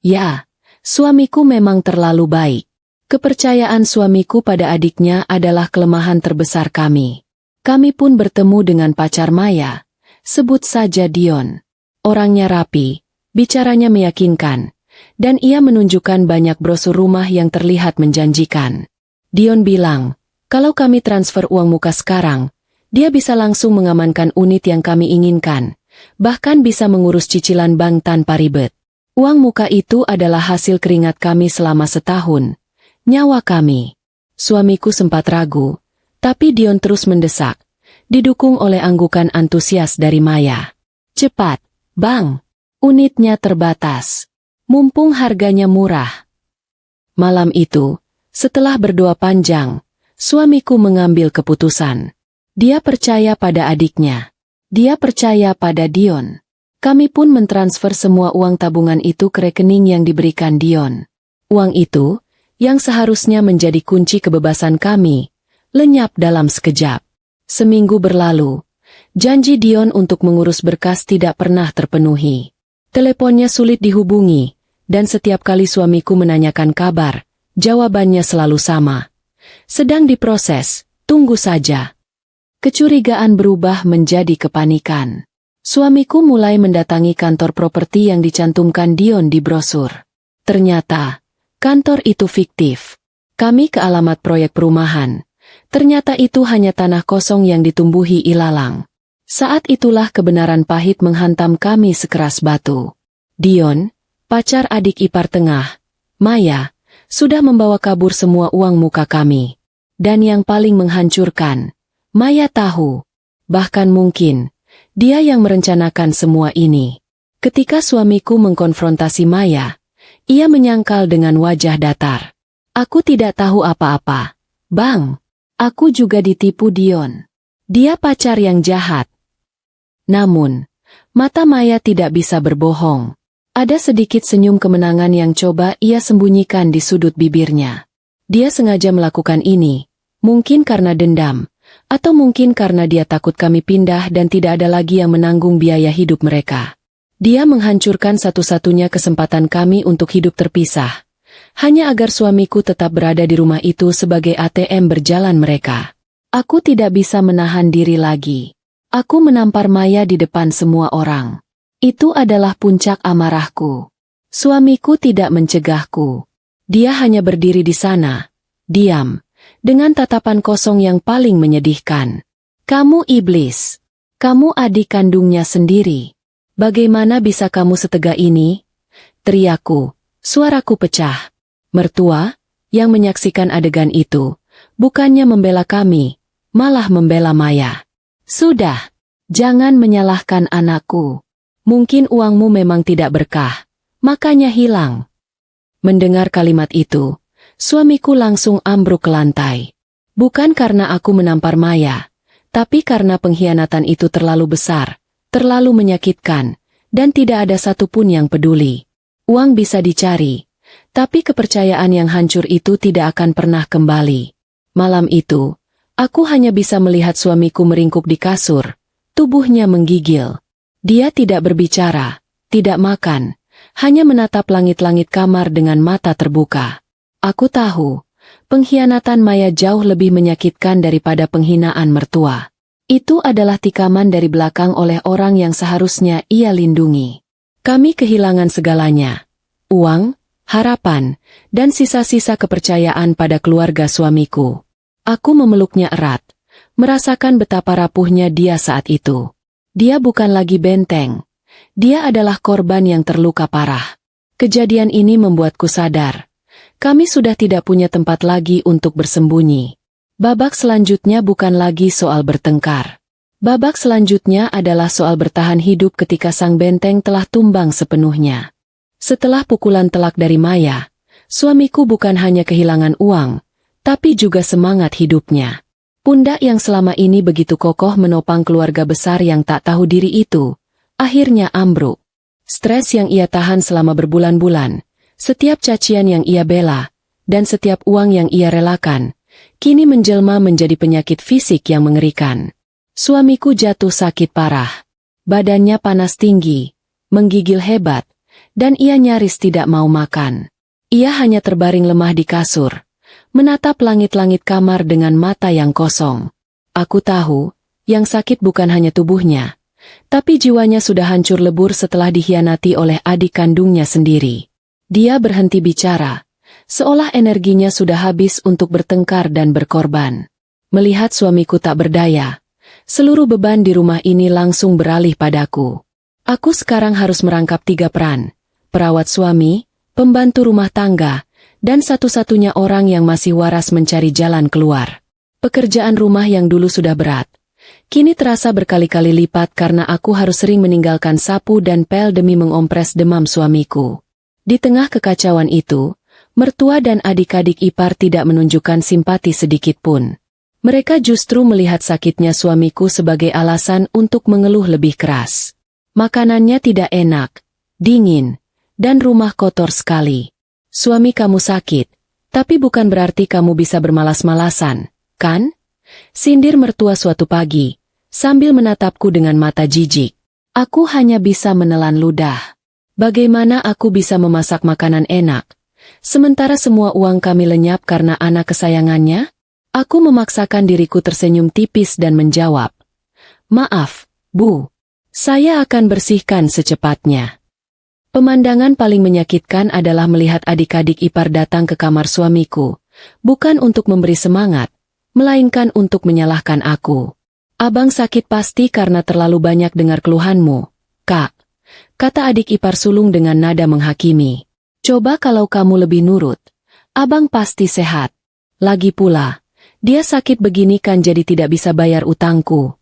[SPEAKER 1] Ya, suamiku memang terlalu baik. Kepercayaan suamiku pada adiknya adalah kelemahan terbesar kami. Kami pun bertemu dengan pacar Maya, sebut saja Dion. Orangnya rapi, bicaranya meyakinkan, dan ia menunjukkan banyak brosur rumah yang terlihat menjanjikan. Dion bilang, kalau kami transfer uang muka sekarang, dia bisa langsung mengamankan unit yang kami inginkan, bahkan bisa mengurus cicilan bank tanpa ribet. Uang muka itu adalah hasil keringat kami selama setahun, nyawa kami. Suamiku sempat ragu, tapi Dion terus mendesak, didukung oleh anggukan antusias dari Maya. Cepat, Bang, unitnya terbatas. Mumpung harganya murah. Malam itu, setelah berdoa panjang, suamiku mengambil keputusan. Dia percaya pada adiknya. Dia percaya pada Dion. Kami pun mentransfer semua uang tabungan itu ke rekening yang diberikan Dion. Uang itu, yang seharusnya menjadi kunci kebebasan kami, lenyap dalam sekejap. Seminggu berlalu, janji Dion untuk mengurus berkas tidak pernah terpenuhi. Teleponnya sulit dihubungi, dan setiap kali suamiku menanyakan kabar, jawabannya selalu sama. Sedang diproses, tunggu saja. Kecurigaan berubah menjadi kepanikan. Suamiku mulai mendatangi kantor properti yang dicantumkan Dion di brosur. Ternyata, kantor itu fiktif. Kami ke alamat proyek perumahan. Ternyata itu hanya tanah kosong yang ditumbuhi ilalang. Saat itulah kebenaran pahit menghantam kami sekeras batu. Dion, pacar adik ipar tengah, Maya, sudah membawa kabur semua uang muka kami. Dan yang paling menghancurkan, Maya tahu, bahkan mungkin, dia yang merencanakan semua ini. Ketika suamiku mengkonfrontasi Maya, ia menyangkal dengan wajah datar. Aku tidak tahu apa-apa, Bang. Aku juga ditipu Dion. Dia pacar yang jahat. Namun, mata Maya tidak bisa berbohong. Ada sedikit senyum kemenangan yang coba ia sembunyikan di sudut bibirnya. Dia sengaja melakukan ini, mungkin karena dendam, atau mungkin karena dia takut kami pindah dan tidak ada lagi yang menanggung biaya hidup mereka. Dia menghancurkan satu-satunya kesempatan kami untuk hidup terpisah, hanya agar suamiku tetap berada di rumah itu sebagai ATM berjalan mereka. Aku tidak bisa menahan diri lagi. Aku menampar Maya di depan semua orang. Itu adalah puncak amarahku. Suamiku tidak mencegahku. Dia hanya berdiri di sana, diam, dengan tatapan kosong yang paling menyedihkan. Kamu iblis. Kamu adik kandungnya sendiri. Bagaimana bisa kamu setega ini? Teriakku, suaraku pecah. Mertua, yang menyaksikan adegan itu, bukannya membela kami, malah membela Maya. Sudah, jangan menyalahkan anakku. Mungkin uangmu memang tidak berkah, makanya hilang. Mendengar kalimat itu, suamiku langsung ambruk ke lantai. Bukan karena aku menampar Maya, Tapi karena pengkhianatan itu terlalu besar, terlalu menyakitkan, dan tidak ada satupun yang peduli. Uang bisa dicari, tapi kepercayaan yang hancur itu tidak akan pernah kembali. Malam itu, aku hanya bisa melihat suamiku meringkuk di kasur, tubuhnya menggigil. Dia tidak berbicara, tidak makan, hanya menatap langit-langit kamar dengan mata terbuka. Aku tahu, pengkhianatan Maya jauh lebih menyakitkan daripada penghinaan mertua. Itu adalah tikaman dari belakang oleh orang yang seharusnya ia lindungi. Kami kehilangan segalanya. Uang, harapan, dan sisa-sisa kepercayaan pada keluarga suamiku. Aku memeluknya erat, merasakan betapa rapuhnya dia saat itu. Dia bukan lagi benteng. Dia adalah korban yang terluka parah. Kejadian ini membuatku sadar. Kami sudah tidak punya tempat lagi untuk bersembunyi. Babak selanjutnya bukan lagi soal bertengkar. Babak selanjutnya adalah soal bertahan hidup ketika sang benteng telah tumbang sepenuhnya. Setelah pukulan telak dari Maya, suamiku bukan hanya kehilangan uang, tapi juga semangat hidupnya. Pundak yang selama ini begitu kokoh menopang keluarga besar yang tak tahu diri itu, akhirnya ambruk. Stres yang ia tahan selama berbulan-bulan, setiap cacian yang ia bela, dan setiap uang yang ia relakan, kini menjelma menjadi penyakit fisik yang mengerikan. Suamiku jatuh sakit parah. Badannya panas tinggi, menggigil hebat, dan ia nyaris tidak mau makan. Ia hanya terbaring lemah di kasur, menatap langit-langit kamar dengan mata yang kosong. Aku tahu, yang sakit bukan hanya tubuhnya, tapi jiwanya sudah hancur lebur setelah dikhianati oleh adik kandungnya sendiri. Dia berhenti bicara, seolah energinya sudah habis untuk bertengkar dan berkorban. Melihat suamiku tak berdaya, seluruh beban di rumah ini langsung beralih padaku. Aku sekarang harus merangkap 3 peran: perawat suami, pembantu rumah tangga, dan satu-satunya orang yang masih waras mencari jalan keluar. Pekerjaan rumah yang dulu sudah berat, kini terasa berkali-kali lipat karena aku harus sering meninggalkan sapu dan pel demi mengompres demam suamiku. Di tengah kekacauan itu, mertua dan adik-adik ipar tidak menunjukkan simpati sedikit pun. Mereka justru melihat sakitnya suamiku sebagai alasan untuk mengeluh lebih keras. Makanannya tidak enak, dingin, dan rumah kotor sekali. Suami kamu sakit, tapi bukan berarti kamu bisa bermalas-malasan, kan? Sindir mertua suatu pagi, sambil menatapku dengan mata jijik. Aku hanya bisa menelan ludah. Bagaimana aku bisa memasak makanan enak, sementara semua uang kami lenyap karena anak kesayangannya? Aku memaksakan diriku tersenyum tipis dan menjawab, "Maaf, Bu. Saya akan bersihkan secepatnya." Pemandangan paling menyakitkan adalah melihat adik-adik ipar datang ke kamar suamiku, bukan untuk memberi semangat, melainkan untuk menyalahkan aku. "Abang sakit pasti karena terlalu banyak dengar keluhanmu, Kak," kata adik ipar sulung dengan nada menghakimi. "Coba kalau kamu lebih nurut, abang pasti sehat. Lagi pula, dia sakit begini kan jadi tidak bisa bayar utangku."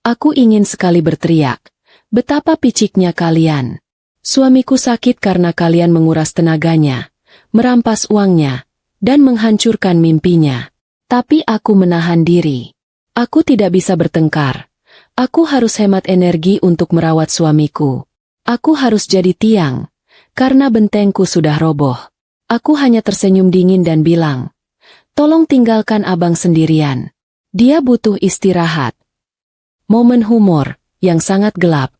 [SPEAKER 1] Aku ingin sekali berteriak, "Betapa piciknya kalian. Suamiku sakit karena kalian menguras tenaganya, merampas uangnya, dan menghancurkan mimpinya." Tapi aku menahan diri. Aku tidak bisa bertengkar. Aku harus hemat energi untuk merawat suamiku. Aku harus jadi tiang, karena bentengku sudah roboh. Aku hanya tersenyum dingin dan bilang, "Tolong tinggalkan abang sendirian. Dia butuh istirahat." Momen humor, yang sangat gelap,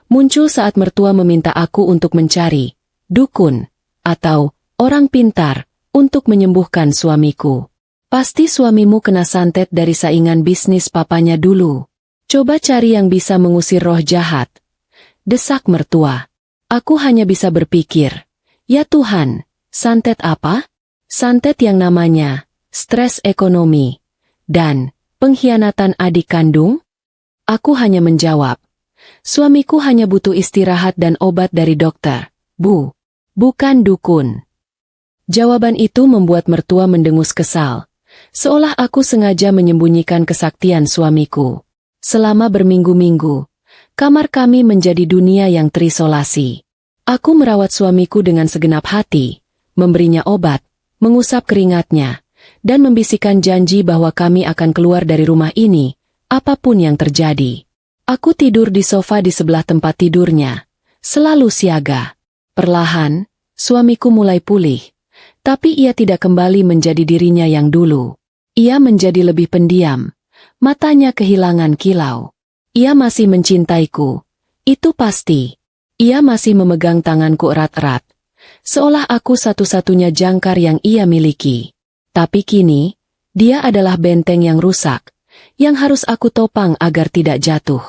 [SPEAKER 1] muncul saat mertua meminta aku untuk mencari dukun, atau orang pintar, untuk menyembuhkan suamiku. "Pasti suamimu kena santet dari saingan bisnis papanya dulu. Coba cari yang bisa mengusir roh jahat," desak mertua. Aku hanya bisa berpikir, ya Tuhan, santet apa? Santet yang namanya stres ekonomi dan pengkhianatan adik kandung? Aku hanya menjawab, "Suamiku hanya butuh istirahat dan obat dari dokter, Bu. Bukan dukun." Jawaban itu membuat mertua mendengus kesal, seolah aku sengaja menyembunyikan kesaktian suamiku. Selama berminggu-minggu, kamar kami menjadi dunia yang terisolasi. Aku merawat suamiku dengan segenap hati, memberinya obat, mengusap keringatnya, dan membisikkan janji bahwa kami akan keluar dari rumah ini, apapun yang terjadi. Aku tidur di sofa di sebelah tempat tidurnya, selalu siaga. Perlahan, suamiku mulai pulih, tapi ia tidak kembali menjadi dirinya yang dulu. Ia menjadi lebih pendiam, matanya kehilangan kilau. Ia masih mencintaiku, itu pasti. Ia masih memegang tanganku erat-erat, seolah aku satu-satunya jangkar yang ia miliki. Tapi kini, dia adalah benteng yang rusak, yang harus aku topang agar tidak jatuh.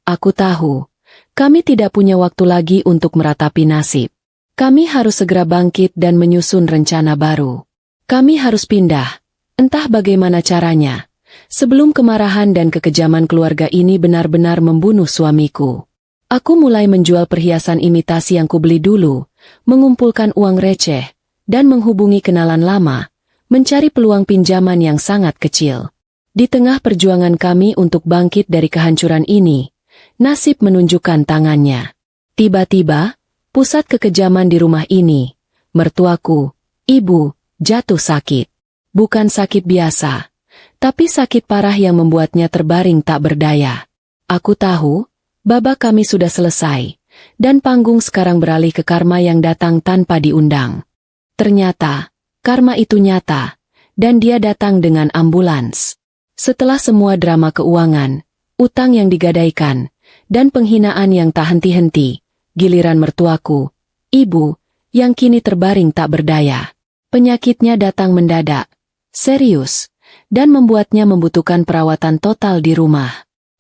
[SPEAKER 1] Aku tahu, kami tidak punya waktu lagi untuk meratapi nasib. Kami harus segera bangkit dan menyusun rencana baru. Kami harus pindah, entah bagaimana caranya, sebelum kemarahan dan kekejaman keluarga ini benar-benar membunuh suamiku. Aku mulai menjual perhiasan imitasi yang kubeli dulu, mengumpulkan uang receh, dan menghubungi kenalan lama, mencari peluang pinjaman yang sangat kecil. Di tengah perjuangan kami untuk bangkit dari kehancuran ini, nasib menunjukkan tangannya. Tiba-tiba, pusat kekejaman di rumah ini, mertuaku, ibu, jatuh sakit. Bukan sakit biasa, tapi sakit parah yang membuatnya terbaring tak berdaya. Aku tahu, babak kami sudah selesai, dan panggung sekarang beralih ke karma yang datang tanpa diundang. Ternyata, karma itu nyata, dan dia datang dengan ambulans. Setelah semua drama keuangan, utang yang digadaikan, dan penghinaan yang tak henti-henti, giliran mertuaku, ibu, yang kini terbaring tak berdaya. Penyakitnya datang mendadak, serius, dan membuatnya membutuhkan perawatan total di rumah.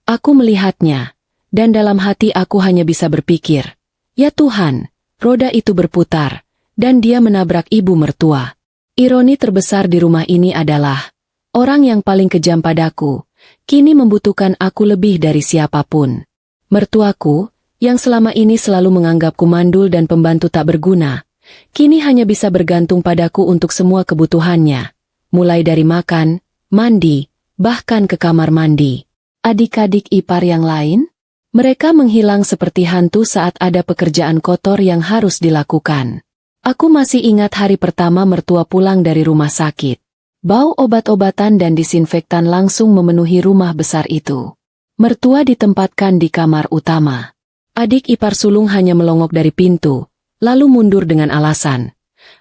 [SPEAKER 1] Aku melihatnya, dan dalam hati aku hanya bisa berpikir, ya Tuhan, roda itu berputar, dan dia menabrak ibu mertua. Ironi terbesar di rumah ini adalah, orang yang paling kejam padaku, kini membutuhkan aku lebih dari siapapun. Mertuaku, yang selama ini selalu menganggapku mandul dan pembantu tak berguna, kini hanya bisa bergantung padaku untuk semua kebutuhannya, mulai dari makan, mandi, bahkan ke kamar mandi. Adik-adik ipar yang lain? Mereka menghilang seperti hantu saat ada pekerjaan kotor yang harus dilakukan. Aku masih ingat hari pertama mertua pulang dari rumah sakit. Bau obat-obatan dan disinfektan langsung memenuhi rumah besar itu. Mertua ditempatkan di kamar utama. Adik ipar sulung hanya melongok dari pintu, lalu mundur dengan alasan,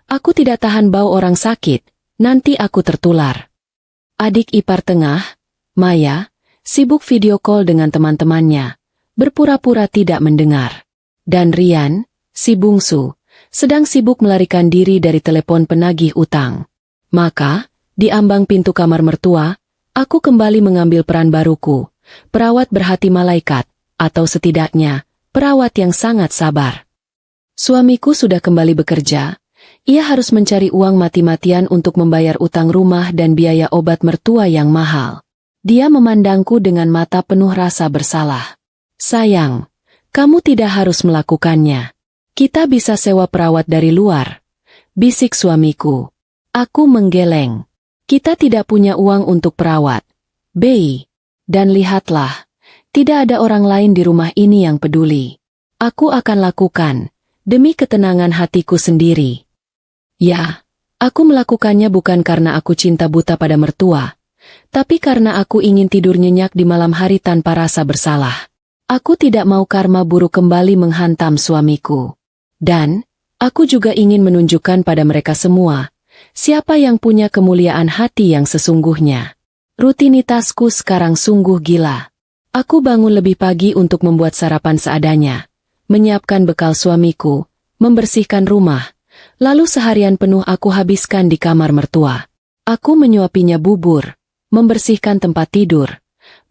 [SPEAKER 1] "Aku tidak tahan bau orang sakit, nanti aku tertular." Adik ipar tengah, Maya, sibuk video call dengan teman-temannya, berpura-pura tidak mendengar. Dan Rian, si bungsu, sedang sibuk melarikan diri dari telepon penagih utang. Maka, di ambang pintu kamar mertua, aku kembali mengambil peran baruku, perawat berhati malaikat, atau setidaknya, perawat yang sangat sabar. Suamiku sudah kembali bekerja, ia harus mencari uang mati-matian untuk membayar utang rumah dan biaya obat mertua yang mahal. Dia memandangku dengan mata penuh rasa bersalah. "Sayang, kamu tidak harus melakukannya. Kita bisa sewa perawat dari luar," bisik suamiku. Aku menggeleng. Kita tidak punya uang untuk perawat, Bei. Dan lihatlah, tidak ada orang lain di rumah ini yang peduli. Aku akan lakukan, demi ketenangan hatiku sendiri. Ya, aku melakukannya bukan karena aku cinta buta pada mertua, tapi karena aku ingin tidur nyenyak di malam hari tanpa rasa bersalah. Aku tidak mau karma buruk kembali menghantam suamiku. Dan, aku juga ingin menunjukkan pada mereka semua, siapa yang punya kemuliaan hati yang sesungguhnya. Rutinitasku sekarang sungguh gila. Aku bangun lebih pagi untuk membuat sarapan seadanya, menyiapkan bekal suamiku, membersihkan rumah, lalu seharian penuh aku habiskan di kamar mertua. Aku menyuapinya bubur, membersihkan tempat tidur,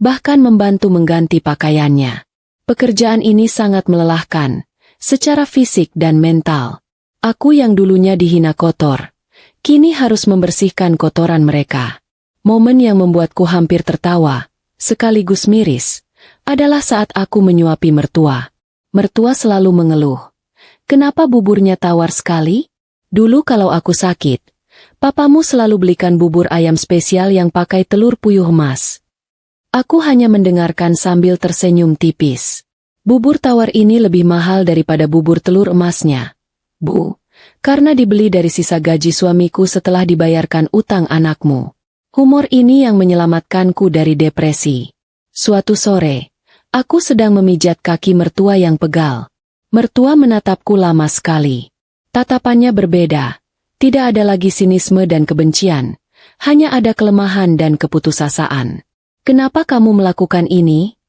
[SPEAKER 1] bahkan membantu mengganti pakaiannya. Pekerjaan ini sangat melelahkan, secara fisik dan mental. Aku yang dulunya dihina kotor, kini harus membersihkan kotoran mereka. Momen yang membuatku hampir tertawa, sekaligus miris, adalah saat aku menyuapi mertua. Mertua selalu mengeluh. "Kenapa buburnya tawar sekali? Dulu kalau aku sakit, papamu selalu belikan bubur ayam spesial yang pakai telur puyuh emas." Aku hanya mendengarkan sambil tersenyum tipis. Bubur tawar ini lebih mahal daripada bubur telur emasnya, Bu, karena dibeli dari sisa gaji suamiku setelah dibayarkan utang anakmu. Humor ini yang menyelamatkanku dari depresi. Suatu sore, aku sedang memijat kaki mertua yang pegal. Mertua menatapku lama sekali. Tatapannya berbeda. Tidak ada lagi sinisme dan kebencian. Hanya ada kelemahan dan keputusasaan. "Kenapa kamu melakukan ini?"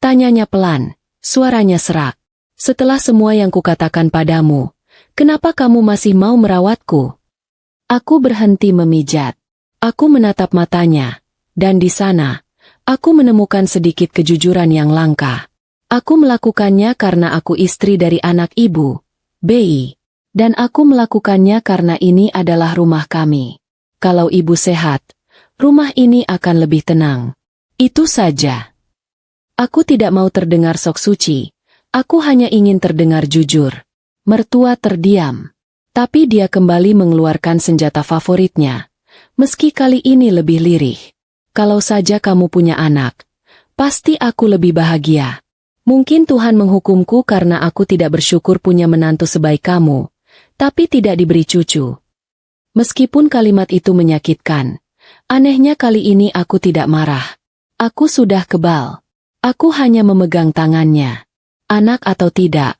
[SPEAKER 1] tanyanya pelan, suaranya serak. "Setelah semua yang kukatakan padamu, kenapa kamu masih mau merawatku?" Aku berhenti memijat. Aku menatap matanya. Dan di sana, aku menemukan sedikit kejujuran yang langka. Aku melakukannya karena aku istri dari anak ibu, Bi. Dan aku melakukannya karena ini adalah rumah kami. Kalau ibu sehat, rumah ini akan lebih tenang. Itu saja. Aku tidak mau terdengar sok suci. Aku hanya ingin terdengar jujur. Mertua terdiam. Tapi dia kembali mengeluarkan senjata favoritnya. Meski kali ini lebih lirih. "Kalau saja kamu punya anak, pasti aku lebih bahagia. Mungkin Tuhan menghukumku karena aku tidak bersyukur punya menantu sebaik kamu, tapi tidak diberi cucu." Meskipun kalimat itu menyakitkan, anehnya kali ini aku tidak marah. Aku sudah kebal. Aku hanya memegang tangannya. Anak atau tidak,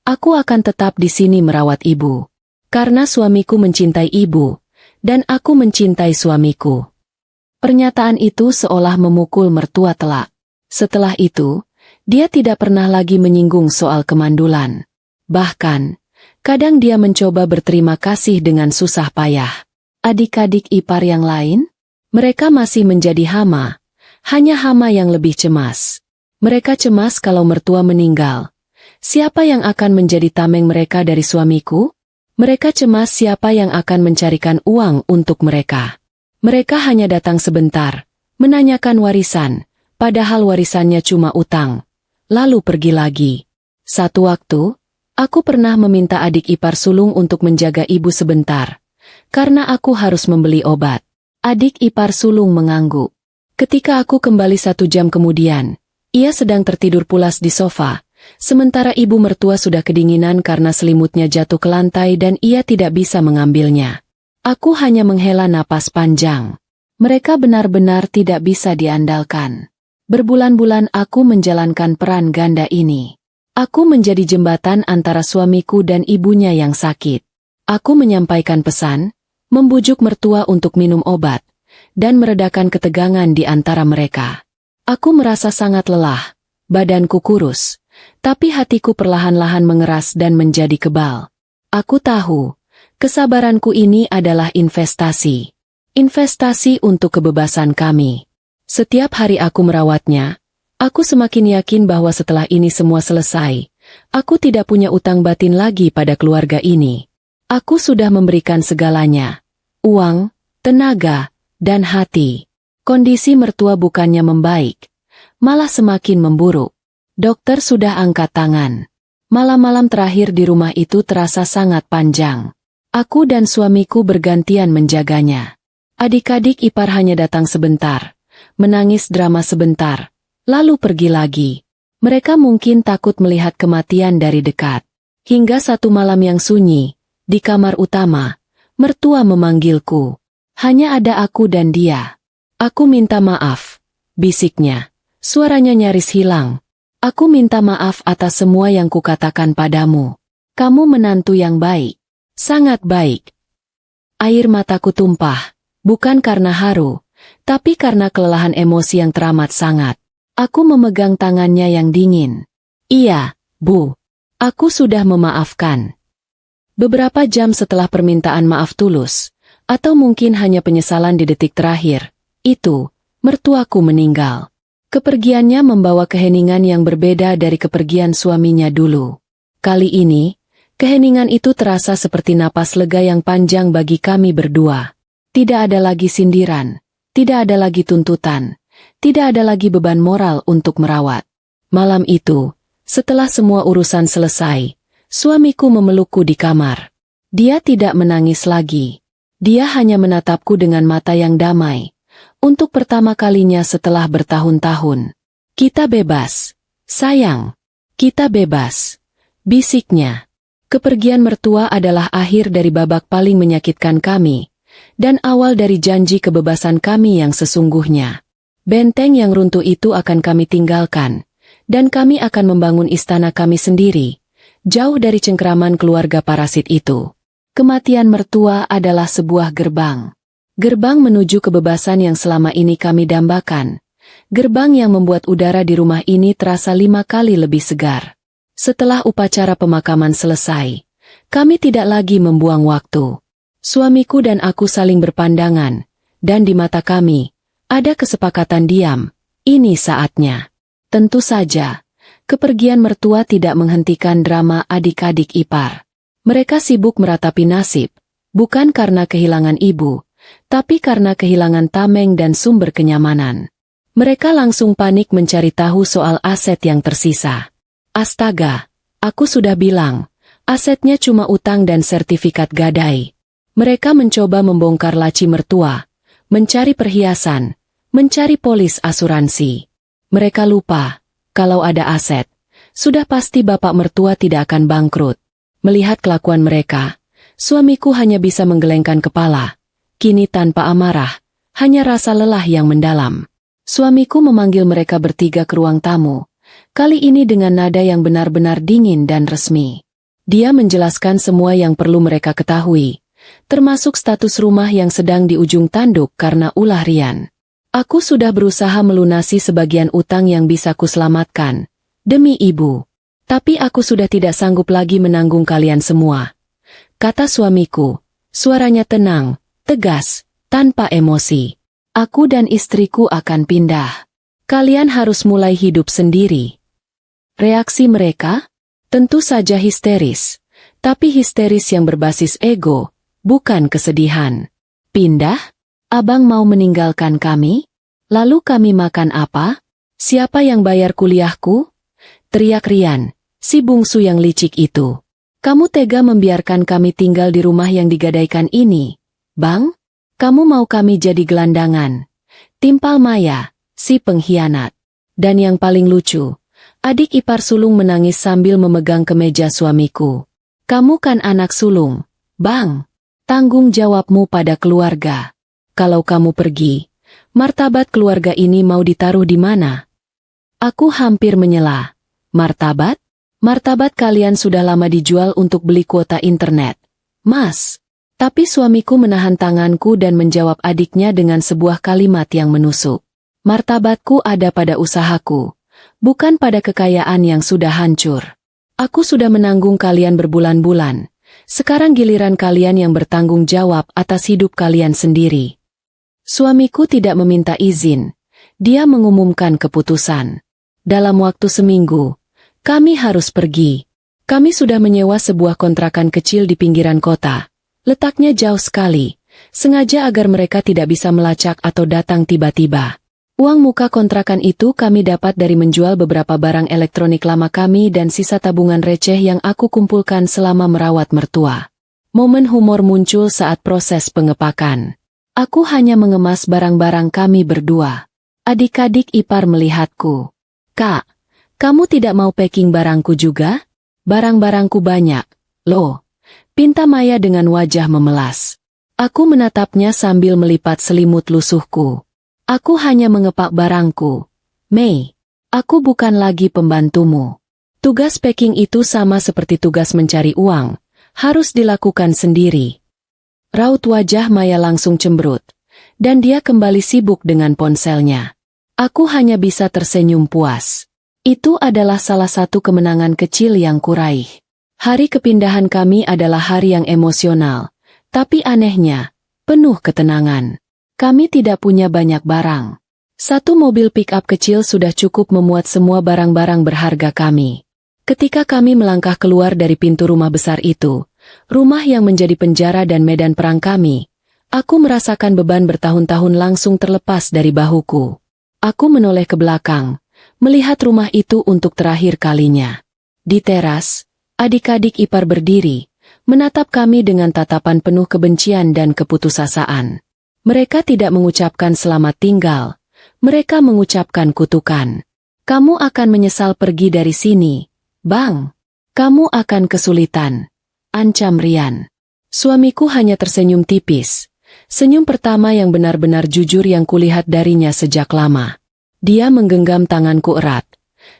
[SPEAKER 1] aku akan tetap di sini merawat ibu. Karena suamiku mencintai ibu, dan aku mencintai suamiku. Pernyataan itu seolah memukul mertua telak. Setelah itu, dia tidak pernah lagi menyinggung soal kemandulan. Bahkan, kadang dia mencoba berterima kasih dengan susah payah. Adik-adik ipar yang lain? Mereka masih menjadi hama. Hanya hama yang lebih cemas. Mereka cemas kalau mertua meninggal. Siapa yang akan menjadi tameng mereka dari suamiku? Mereka cemas siapa yang akan mencarikan uang untuk mereka. Mereka hanya datang sebentar, menanyakan warisan, padahal warisannya cuma utang. Lalu pergi lagi. Satu waktu, aku pernah meminta adik ipar sulung untuk menjaga ibu sebentar. Karena aku harus membeli obat. Adik ipar sulung mengangguk. Ketika aku kembali 1 jam kemudian, ia sedang tertidur pulas di sofa. Sementara ibu mertua sudah kedinginan karena selimutnya jatuh ke lantai dan ia tidak bisa mengambilnya. Aku hanya menghela napas panjang. Mereka benar-benar tidak bisa diandalkan. Berbulan-bulan aku menjalankan peran ganda ini. Aku menjadi jembatan antara suamiku dan ibunya yang sakit. Aku menyampaikan pesan, membujuk mertua untuk minum obat, dan meredakan ketegangan di antara mereka. Aku merasa sangat lelah, badanku kurus. Tapi hatiku perlahan-lahan mengeras dan menjadi kebal. Aku tahu, kesabaranku ini adalah investasi. Investasi untuk kebebasan kami. Setiap hari aku merawatnya, aku semakin yakin bahwa setelah ini semua selesai, aku tidak punya utang batin lagi pada keluarga ini. Aku sudah memberikan segalanya. Uang, tenaga, dan hati. Kondisi mertua bukannya membaik, malah semakin memburuk. Dokter sudah angkat tangan. Malam-malam terakhir di rumah itu terasa sangat panjang. Aku dan suamiku bergantian menjaganya. Adik-adik ipar hanya datang sebentar, menangis drama sebentar, lalu pergi lagi. Mereka mungkin takut melihat kematian dari dekat. Hingga satu malam yang sunyi, di kamar utama, mertua memanggilku. Hanya ada aku dan dia. "Aku minta maaf," bisiknya. Suaranya nyaris hilang. "Aku minta maaf atas semua yang kukatakan padamu. Kamu menantu yang baik. Sangat baik." Air mataku tumpah, bukan karena haru, tapi karena kelelahan emosi yang teramat sangat. Aku memegang tangannya yang dingin. "Iya, Bu. Aku sudah memaafkan." Beberapa jam setelah permintaan maaf tulus, atau mungkin hanya penyesalan di detik terakhir, mertuaku meninggal. Kepergiannya membawa keheningan yang berbeda dari kepergian suaminya dulu. Kali ini, keheningan itu terasa seperti napas lega yang panjang bagi kami berdua. Tidak ada lagi sindiran, tidak ada lagi tuntutan, tidak ada lagi beban moral untuk merawat. Malam itu, setelah semua urusan selesai, suamiku memelukku di kamar. Dia tidak menangis lagi. Dia hanya menatapku dengan mata yang damai. Untuk pertama kalinya setelah bertahun-tahun. "Kita bebas. Sayang. Kita bebas," bisiknya. Kepergian mertua adalah akhir dari babak paling menyakitkan kami, dan awal dari janji kebebasan kami yang sesungguhnya. Benteng yang runtuh itu akan kami tinggalkan, dan kami akan membangun istana kami sendiri, jauh dari cengkeraman keluarga parasit itu. Kematian mertua adalah sebuah gerbang. Gerbang menuju kebebasan yang selama ini kami dambakan. Gerbang yang membuat udara di rumah ini terasa 5 kali lebih segar. Setelah upacara pemakaman selesai, kami tidak lagi membuang waktu. Suamiku dan aku saling berpandangan, dan di mata kami, ada kesepakatan diam. Ini saatnya. Tentu saja, kepergian mertua tidak menghentikan drama adik-adik ipar. Mereka sibuk meratapi nasib, bukan karena kehilangan ibu, tapi karena kehilangan tameng dan sumber kenyamanan. Mereka langsung panik mencari tahu soal aset yang tersisa. Astaga, aku sudah bilang, asetnya cuma utang dan sertifikat gadai. Mereka mencoba membongkar laci mertua, mencari perhiasan, mencari polis asuransi. Mereka lupa, kalau ada aset, sudah pasti bapak mertua tidak akan bangkrut. Melihat kelakuan mereka, suamiku hanya bisa menggelengkan kepala. Kini tanpa amarah, hanya rasa lelah yang mendalam. Suamiku memanggil mereka bertiga ke ruang tamu, kali ini dengan nada yang benar-benar dingin dan resmi. Dia menjelaskan semua yang perlu mereka ketahui, termasuk status rumah yang sedang di ujung tanduk karena ulah Rian. Aku sudah berusaha melunasi sebagian utang yang bisa kuselamatkan, demi ibu. Tapi aku sudah tidak sanggup lagi menanggung kalian semua. Kata suamiku, suaranya tenang, tegas, tanpa emosi. Aku dan istriku akan pindah. Kalian harus mulai hidup sendiri. Reaksi mereka? Tentu saja histeris. Tapi histeris yang berbasis ego, bukan kesedihan. Pindah? Abang mau meninggalkan kami? Lalu kami makan apa? Siapa yang bayar kuliahku? Teriak Rian, si bungsu yang licik itu. Kamu tega membiarkan kami tinggal di rumah yang digadaikan ini, Bang? Kamu mau kami jadi gelandangan? Timpal Maya, si pengkhianat. Dan yang paling lucu, adik ipar sulung menangis sambil memegang kemeja suamiku. Kamu kan anak sulung, Bang. Tanggung jawabmu pada keluarga. Kalau kamu pergi, martabat keluarga ini mau ditaruh di mana? Aku hampir menyela. Martabat? Martabat kalian sudah lama dijual untuk beli kuota internet, Mas. Tapi suamiku menahan tanganku dan menjawab adiknya dengan sebuah kalimat yang menusuk. Martabatku ada pada usahaku, bukan pada kekayaan yang sudah hancur. Aku sudah menanggung kalian berbulan-bulan. Sekarang giliran kalian yang bertanggung jawab atas hidup kalian sendiri. Suamiku tidak meminta izin. Dia mengumumkan keputusan. Dalam waktu seminggu, kami harus pergi. Kami sudah menyewa sebuah kontrakan kecil di pinggiran kota. Letaknya jauh sekali, sengaja agar mereka tidak bisa melacak atau datang tiba-tiba. Uang muka kontrakan itu kami dapat dari menjual beberapa barang elektronik lama kami dan sisa tabungan receh yang aku kumpulkan selama merawat mertua. Momen humor muncul saat proses pengepakan. Aku hanya mengemas barang-barang kami berdua. Adik-adik ipar melihatku. Kak, kamu tidak mau packing barangku juga? Barang-barangku banyak, loh. Pinta Maya dengan wajah memelas. Aku menatapnya sambil melipat selimut lusuhku. Aku hanya mengepak barangku. Mei, aku bukan lagi pembantumu. Tugas packing itu sama seperti tugas mencari uang, harus dilakukan sendiri. Raut wajah Maya langsung cemberut, dan dia kembali sibuk dengan ponselnya. Aku hanya bisa tersenyum puas. Itu adalah salah satu kemenangan kecil yang kuraih. Hari kepindahan kami adalah hari yang emosional, tapi anehnya, penuh ketenangan. Kami tidak punya banyak barang. Satu mobil pick-up kecil sudah cukup memuat semua barang-barang berharga kami. Ketika kami melangkah keluar dari pintu rumah besar itu, rumah yang menjadi penjara dan medan perang kami, aku merasakan beban bertahun-tahun langsung terlepas dari bahuku. Aku menoleh ke belakang, melihat rumah itu untuk terakhir kalinya. Di teras, adik-adik ipar berdiri, menatap kami dengan tatapan penuh kebencian dan keputusasaan. Mereka tidak mengucapkan selamat tinggal, mereka mengucapkan kutukan. Kamu akan menyesal pergi dari sini, Bang. Kamu akan kesulitan, ancam Rian. Suamiku hanya tersenyum tipis, Senyum pertama yang benar-benar jujur yang kulihat darinya sejak lama. Dia menggenggam tanganku erat,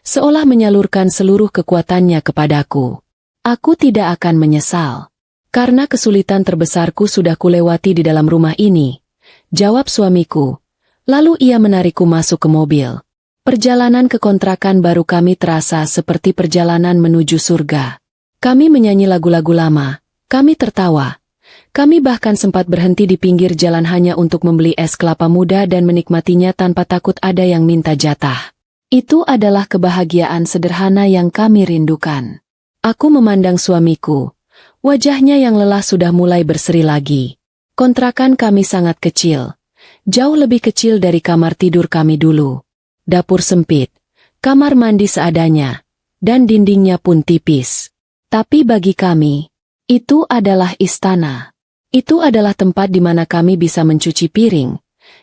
[SPEAKER 1] seolah menyalurkan seluruh kekuatannya kepadaku. Aku tidak akan menyesal. Karena kesulitan terbesarku sudah kulewati di dalam rumah ini, jawab suamiku. Lalu ia menarikku masuk ke mobil. Perjalanan ke kontrakan baru kami terasa seperti perjalanan menuju surga. Kami menyanyi lagu-lagu lama, kami tertawa. Kami bahkan sempat berhenti di pinggir jalan hanya untuk membeli es kelapa muda dan menikmatinya tanpa takut ada yang minta jatah. Itu adalah kebahagiaan sederhana yang kami rindukan. Aku memandang suamiku. Wajahnya yang lelah sudah mulai berseri lagi. Kontrakan kami sangat kecil. Jauh lebih kecil dari kamar tidur kami dulu. Dapur sempit, kamar mandi seadanya, dan dindingnya pun tipis. Tapi bagi kami, itu adalah istana. Itu adalah tempat di mana kami bisa mencuci piring.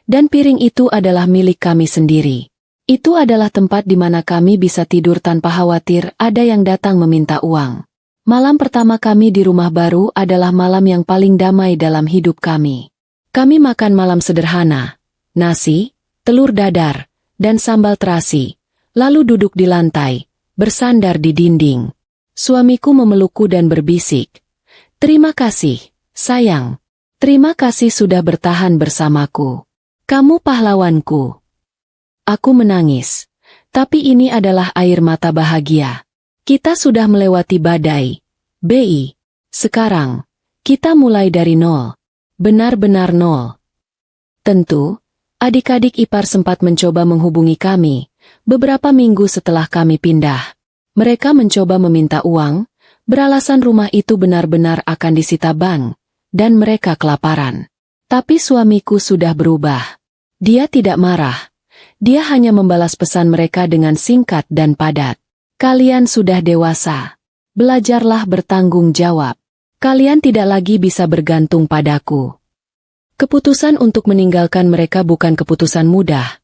[SPEAKER 1] Dan piring itu adalah milik kami sendiri. Itu adalah tempat di mana kami bisa tidur tanpa khawatir ada yang datang meminta uang. Malam pertama kami di rumah baru adalah malam yang paling damai dalam hidup kami. Kami makan malam sederhana, nasi, telur dadar, dan sambal terasi, lalu duduk di lantai, bersandar di dinding. Suamiku memelukku dan berbisik, "Terima kasih, sayang. Terima kasih sudah bertahan bersamaku. Kamu pahlawanku." Aku menangis, tapi ini adalah air mata bahagia. Kita sudah melewati badai, BI. Sekarang, kita mulai dari nol. Benar-benar nol. Tentu, adik-adik ipar sempat mencoba menghubungi kami, beberapa minggu setelah kami pindah. Mereka mencoba meminta uang, beralasan rumah itu benar-benar akan disita bank, dan mereka kelaparan. Tapi suamiku sudah berubah. Dia tidak marah. Dia hanya membalas pesan mereka dengan singkat dan padat. Kalian sudah dewasa. Belajarlah bertanggung jawab. Kalian tidak lagi bisa bergantung padaku. Keputusan untuk meninggalkan mereka bukan keputusan mudah.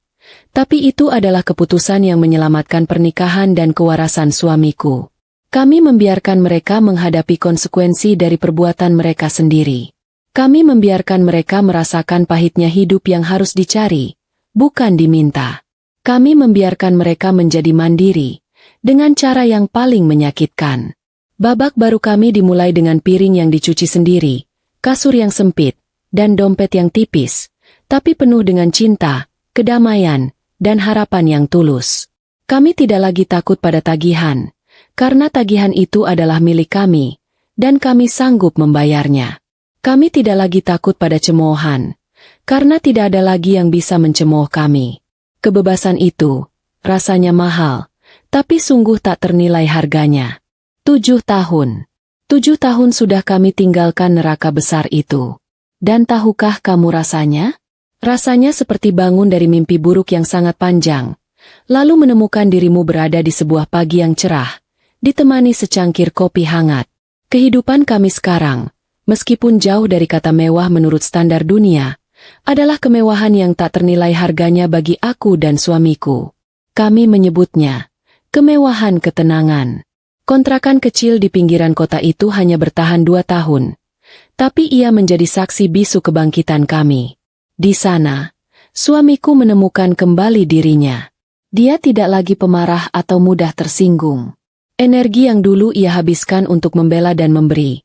[SPEAKER 1] Tapi itu adalah keputusan yang menyelamatkan pernikahan dan kewarasan suamiku. Kami membiarkan mereka menghadapi konsekuensi dari perbuatan mereka sendiri. Kami membiarkan mereka merasakan pahitnya hidup yang harus dicari, bukan diminta. Kami membiarkan mereka menjadi mandiri, dengan cara yang paling menyakitkan. Babak baru kami dimulai dengan piring yang dicuci sendiri, kasur yang sempit, dan dompet yang tipis, tapi penuh dengan cinta, kedamaian, dan harapan yang tulus. Kami tidak lagi takut pada tagihan, karena tagihan itu adalah milik kami, dan kami sanggup membayarnya. Kami tidak lagi takut pada cemoohan, karena tidak ada lagi yang bisa mencemooh kami. Kebebasan itu, rasanya mahal, tapi sungguh tak ternilai harganya. 7 tahun. 7 tahun sudah kami tinggalkan neraka besar itu. Dan tahukah kamu rasanya? Rasanya seperti bangun dari mimpi buruk yang sangat panjang, lalu menemukan dirimu berada di sebuah pagi yang cerah, ditemani secangkir kopi hangat. Kehidupan kami sekarang, meskipun jauh dari kata mewah menurut standar dunia, adalah kemewahan yang tak ternilai harganya bagi aku dan suamiku. Kami menyebutnya kemewahan ketenangan. Kontrakan kecil di pinggiran kota itu hanya bertahan 2 tahun. Tapi ia menjadi saksi bisu kebangkitan kami. Di sana, suamiku menemukan kembali dirinya. Dia tidak lagi pemarah atau mudah tersinggung. Energi yang dulu ia habiskan untuk membela dan memberi,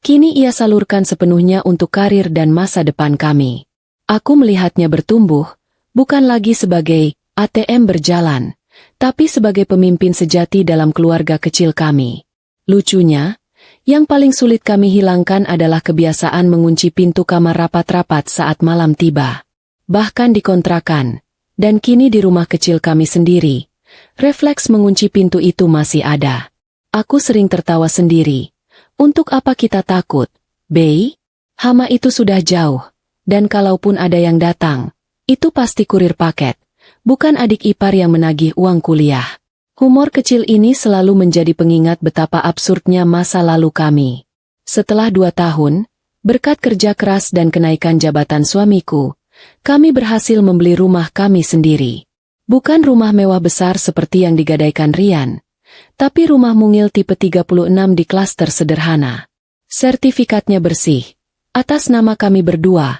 [SPEAKER 1] kini ia salurkan sepenuhnya untuk karir dan masa depan kami. Aku melihatnya bertumbuh, bukan lagi sebagai ATM berjalan, tapi sebagai pemimpin sejati dalam keluarga kecil kami. Lucunya, yang paling sulit kami hilangkan adalah kebiasaan mengunci pintu kamar rapat-rapat saat malam tiba. Bahkan di kontrakan, dan kini di rumah kecil kami sendiri, refleks mengunci pintu itu masih ada. Aku sering tertawa sendiri. Untuk apa kita takut, Bei? Hama itu sudah jauh. Dan kalaupun ada yang datang, itu pasti kurir paket, bukan adik ipar yang menagih uang kuliah. Humor kecil ini selalu menjadi pengingat betapa absurdnya masa lalu kami. Setelah 2 tahun, berkat kerja keras dan kenaikan jabatan suamiku, kami berhasil membeli rumah kami sendiri. Bukan rumah mewah besar seperti yang digadaikan Rian, tapi rumah mungil tipe 36 di klaster sederhana. Sertifikatnya bersih, atas nama kami berdua,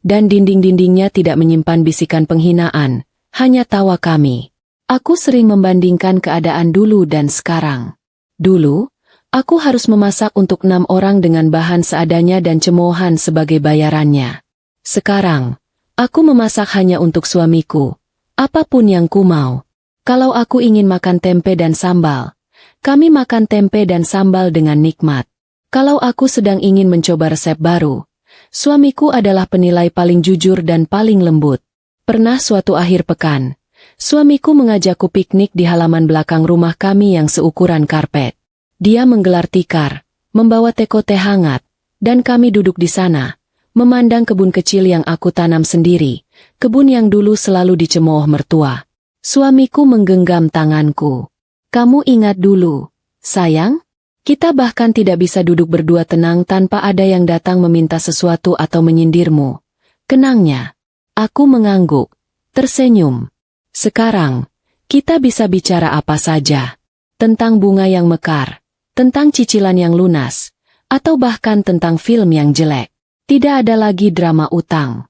[SPEAKER 1] dan dinding-dindingnya tidak menyimpan bisikan penghinaan, hanya tawa kami. Aku sering membandingkan keadaan dulu dan sekarang. Dulu, aku harus memasak untuk 6 orang dengan bahan seadanya dan cemoohan sebagai bayarannya. Sekarang, aku memasak hanya untuk suamiku, apapun yang ku mau. Kalau aku ingin makan tempe dan sambal, kami makan tempe dan sambal dengan nikmat. Kalau aku sedang ingin mencoba resep baru, suamiku adalah penilai paling jujur dan paling lembut. Pernah suatu akhir pekan, suamiku mengajakku piknik di halaman belakang rumah kami yang seukuran karpet. Dia menggelar tikar, membawa teko teh hangat, dan kami duduk di sana, memandang kebun kecil yang aku tanam sendiri, kebun yang dulu selalu dicemooh mertua. Suamiku menggenggam tanganku. Kamu ingat dulu, sayang? Kita bahkan tidak bisa duduk berdua tenang tanpa ada yang datang meminta sesuatu atau menyindirmu. Kenangnya. Aku mengangguk, tersenyum. Sekarang, kita bisa bicara apa saja. Tentang bunga yang mekar, tentang cicilan yang lunas, atau bahkan tentang film yang jelek. Tidak ada lagi drama utang.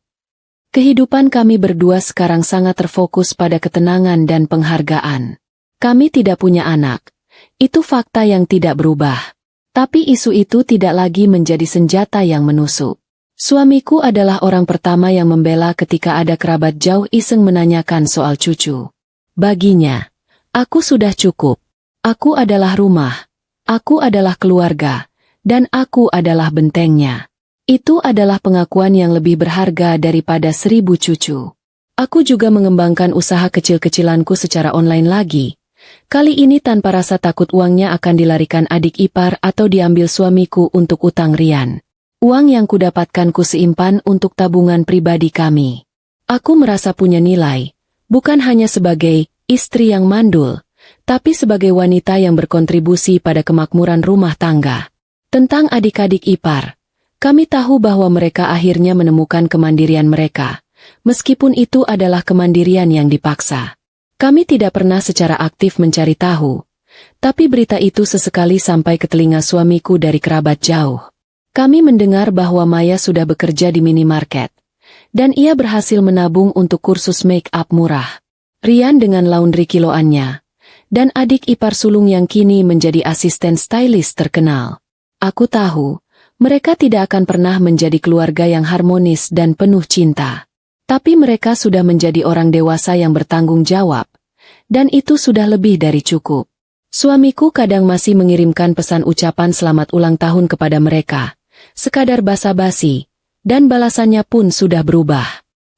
[SPEAKER 1] Kehidupan kami berdua sekarang sangat terfokus pada ketenangan dan penghargaan. Kami tidak punya anak. Itu fakta yang tidak berubah. Tapi isu itu tidak lagi menjadi senjata yang menusuk. Suamiku adalah orang pertama yang membela ketika ada kerabat jauh iseng menanyakan soal cucu. Baginya, aku sudah cukup. Aku adalah rumah. Aku adalah keluarga. Dan aku adalah bentengnya. Itu adalah pengakuan yang lebih berharga daripada 1000 cucu. Aku juga mengembangkan usaha kecil-kecilanku secara online lagi. Kali ini tanpa rasa takut uangnya akan dilarikan adik ipar atau diambil suamiku untuk utang rian. Uang yang kudapatkan kusimpan untuk tabungan pribadi kami. Aku merasa punya nilai, bukan hanya sebagai istri yang mandul, tapi sebagai wanita yang berkontribusi pada kemakmuran rumah tangga. Tentang adik-adik ipar, kami tahu bahwa mereka akhirnya menemukan kemandirian mereka, meskipun itu adalah kemandirian yang dipaksa. Kami tidak pernah secara aktif mencari tahu, tapi berita itu sesekali sampai ke telinga suamiku dari kerabat jauh. Kami mendengar bahwa Maya sudah bekerja di minimarket, dan ia berhasil menabung untuk kursus make-up murah. Rian dengan laundry kiloannya, dan adik ipar sulung yang kini menjadi asisten stylist terkenal. Aku tahu, mereka tidak akan pernah menjadi keluarga yang harmonis dan penuh cinta. Tapi mereka sudah menjadi orang dewasa yang bertanggung jawab. Dan itu sudah lebih dari cukup. Suamiku kadang masih mengirimkan pesan ucapan selamat ulang tahun kepada mereka. Sekadar basa-basi. Dan balasannya pun sudah berubah.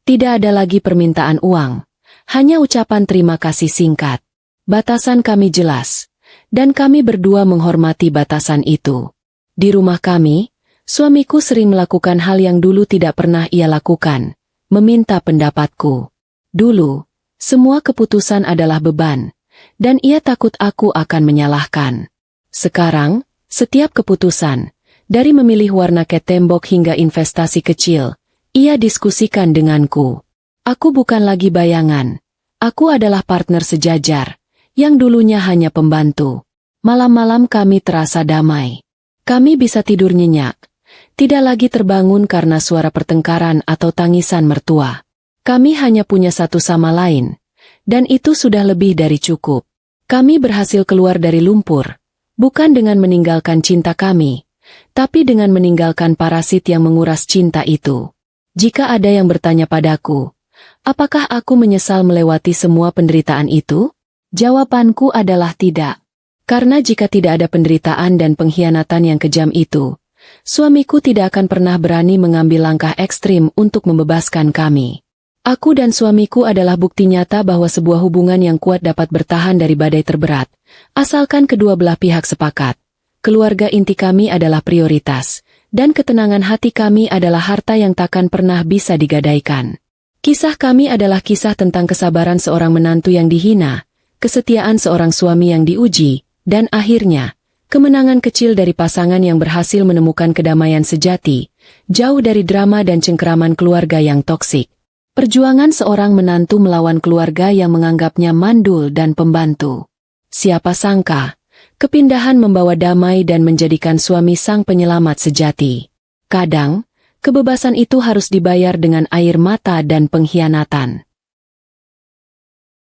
[SPEAKER 1] Tidak ada lagi permintaan uang. Hanya ucapan terima kasih singkat. Batasan kami jelas. Dan kami berdua menghormati batasan itu. Di rumah kami, suamiku sering melakukan hal yang dulu tidak pernah ia lakukan, meminta pendapatku. Dulu, semua keputusan adalah beban, dan ia takut aku akan menyalahkan. Sekarang, setiap keputusan, dari memilih warna cat tembok hingga investasi kecil, ia diskusikan denganku. Aku bukan lagi bayangan, aku adalah partner sejajar, yang dulunya hanya pembantu. Malam-malam kami terasa damai. Kami bisa tidur nyenyak, tidak lagi terbangun karena suara pertengkaran atau tangisan mertua. Kami hanya punya satu sama lain, dan itu sudah lebih dari cukup. Kami berhasil keluar dari lumpur, bukan dengan meninggalkan cinta kami, tapi dengan meninggalkan parasit yang menguras cinta itu. Jika ada yang bertanya padaku, apakah aku menyesal melewati semua penderitaan itu? Jawabanku adalah tidak. Karena jika tidak ada penderitaan dan pengkhianatan yang kejam itu, suamiku tidak akan pernah berani mengambil langkah ekstrim untuk membebaskan kami. Aku dan suamiku adalah bukti nyata bahwa sebuah hubungan yang kuat dapat bertahan dari badai terberat, asalkan kedua belah pihak sepakat. Keluarga inti kami adalah prioritas, dan ketenangan hati kami adalah harta yang takkan pernah bisa digadaikan. Kisah kami adalah kisah tentang kesabaran seorang menantu yang dihina, kesetiaan seorang suami yang diuji, dan akhirnya, kemenangan kecil dari pasangan yang berhasil menemukan kedamaian sejati, jauh dari drama dan cengkeraman keluarga yang toksik. Perjuangan seorang menantu melawan keluarga yang menganggapnya mandul dan pembantu. Siapa sangka, kepindahan membawa damai dan menjadikan suami sang penyelamat sejati. Kadang, Kebebasan itu harus dibayar dengan air mata dan pengkhianatan.